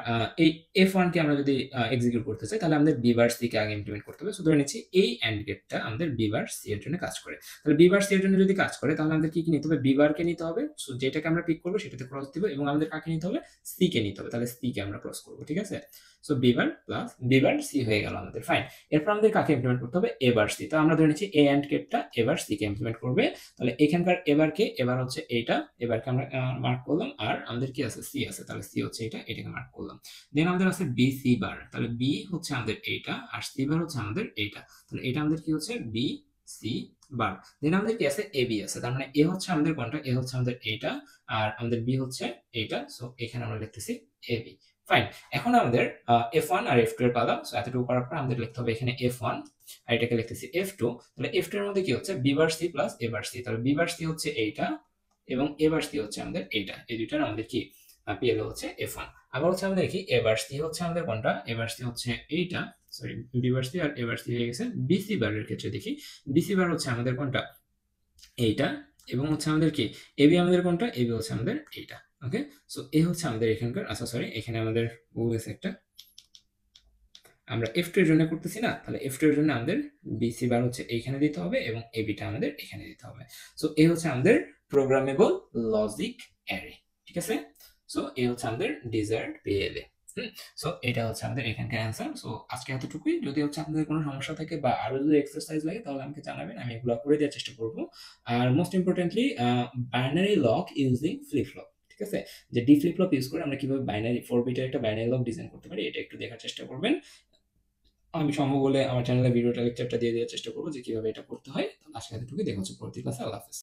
এই f1 কে আমরা যদি এক্সিকিউট করতে চাই, তাহলে আমাদের বি বার সি কে আগে ইমপ্লিমেন্ট করতে হবে। সো ধরে নিচ্ছি এই এন্ড গেটটা আমাদের বি বার সি এর জন্য কাজ করে। তাহলে বি বার সি এর জন্য যদি কাজ করে, তাহলে আমাদের কি কি নিতে হবে, বি বার কে নিতে হবে। সো যেটাকে আমরা পিক করবো সেটাতে ক্রস দিব, এবং আমাদের কাকে নিতে হবে, সি কে নিতে হবে। তাহলে সি কে আমরা ক্রস করবো, ঠিক আছে? So B bar plus B bar C হয়ে গেল আমাদের। ফাইন। এরপর আমাদের কাকে ইমপ্লিমেন্ট করতে হবে, এ বার সি। তো আমরা ধরে নিচ্ছি এ এন্ড গেটটা এবার সি কে ইমপ্লিমেন্ট করবে। তাহলে এখানকার এবার কে, এবার হচ্ছে এইটা, এবারকে আমরা মার্ক করলাম। আর আমাদের কি আছে, সি আছে, তাহলে সি হচ্ছে এটা, এটাকে মার্ক করলাম। দেন আমাদের আছে বি সি বার, তাহলে বি হচ্ছে আমাদের এইটা, আর সি বার হচ্ছে আমাদের এইটা। তাহলে এটা আমাদের কি হচ্ছে, বি সি বার। দেন আমাদের কি আছে, এ বি আছে, তার মানে এ হচ্ছে আমাদের কোনটা, এ হচ্ছে আমাদের এইটা, আর আমাদের বি হচ্ছে এইটা। সো এখানে আমরা লিখতেছি এ বি। ফাইন। এখন আমাদের f1 আর f2 এর পালা। সো এতটুকু করার পর আমাদের লিখতে হবে এখানে f1, আর এটাকে লিখতেছি f2। তাহলে f2 এর মধ্যে কি হচ্ছে, b bar c plus a bar c। তাহলে b বার c হচ্ছে এইটা, এবং a বার c হচ্ছে আমাদের এইটা। এই দুইটার আমাদের কি পিএল হচ্ছে f1। আবার হচ্ছে আমাদের কি, a বার c হচ্ছে আমাদের কোনটা, a বার c হচ্ছে এইটা, সরি, b বার c আর a বার c হয়ে গেছে। bc বারের ক্ষেত্রে দেখি, bc বার হচ্ছে আমাদের কোনটা, এইটা, এবং হচ্ছে আমাদের কি, ab আমাদের কোনটা, ab হচ্ছে আমাদের এইটা। ওকে, সো এই হচ্ছে আমাদের এখানকার, আচ্ছা সরি, এখানে আমাদের ওএস একটা, আমরা f2 এর জন্য করতেছি না, তাহলে f2 এর জন্য আমাদের bc বার হচ্ছে এইখানে দিতে হবে, এবং ab টা আমাদের এখানে দিতে হবে। সো এই হচ্ছে আমাদের প্রোগ্রামেবল লজিক অ্যারে, ঠিক আছে? সো এই হচ্ছে আমাদের ডিজায়ার্ড পিএলএ। সো এটা হচ্ছে আমাদের এখানকার অ্যান্সার। সো আজকে এতটুকুই। যদি হচ্ছে আপনাদের কোনো সমস্যা থাকে বা আরো যদি এক্সারসাইজ লাগে তাহলে আমাকে জানাবেন, আমি এগুলো করে দেওয়ার চেষ্টা করব। আর most importantly binary lock using flip flop, ঠিক আছে? যে ডি ফ্লিপ ফ্লপ ইউজ করে আমরা কিভাবে বাইনারি 4 বিটের একটা বাইনারি লক ডিজাইন করতে পারি এটা একটু দেখার চেষ্টা করবেন। আমি সম্ভব হলে আমার চ্যানেলে ভিডিওটা লেকচারটা দিয়ে দেওয়ার চেষ্টা করব যে কিভাবে এটা করতে হয়। তো আজকে এতটুকুই, দেখা হচ্ছে পরবর্তী ক্লাসে। আল্লাহ হাফেজ।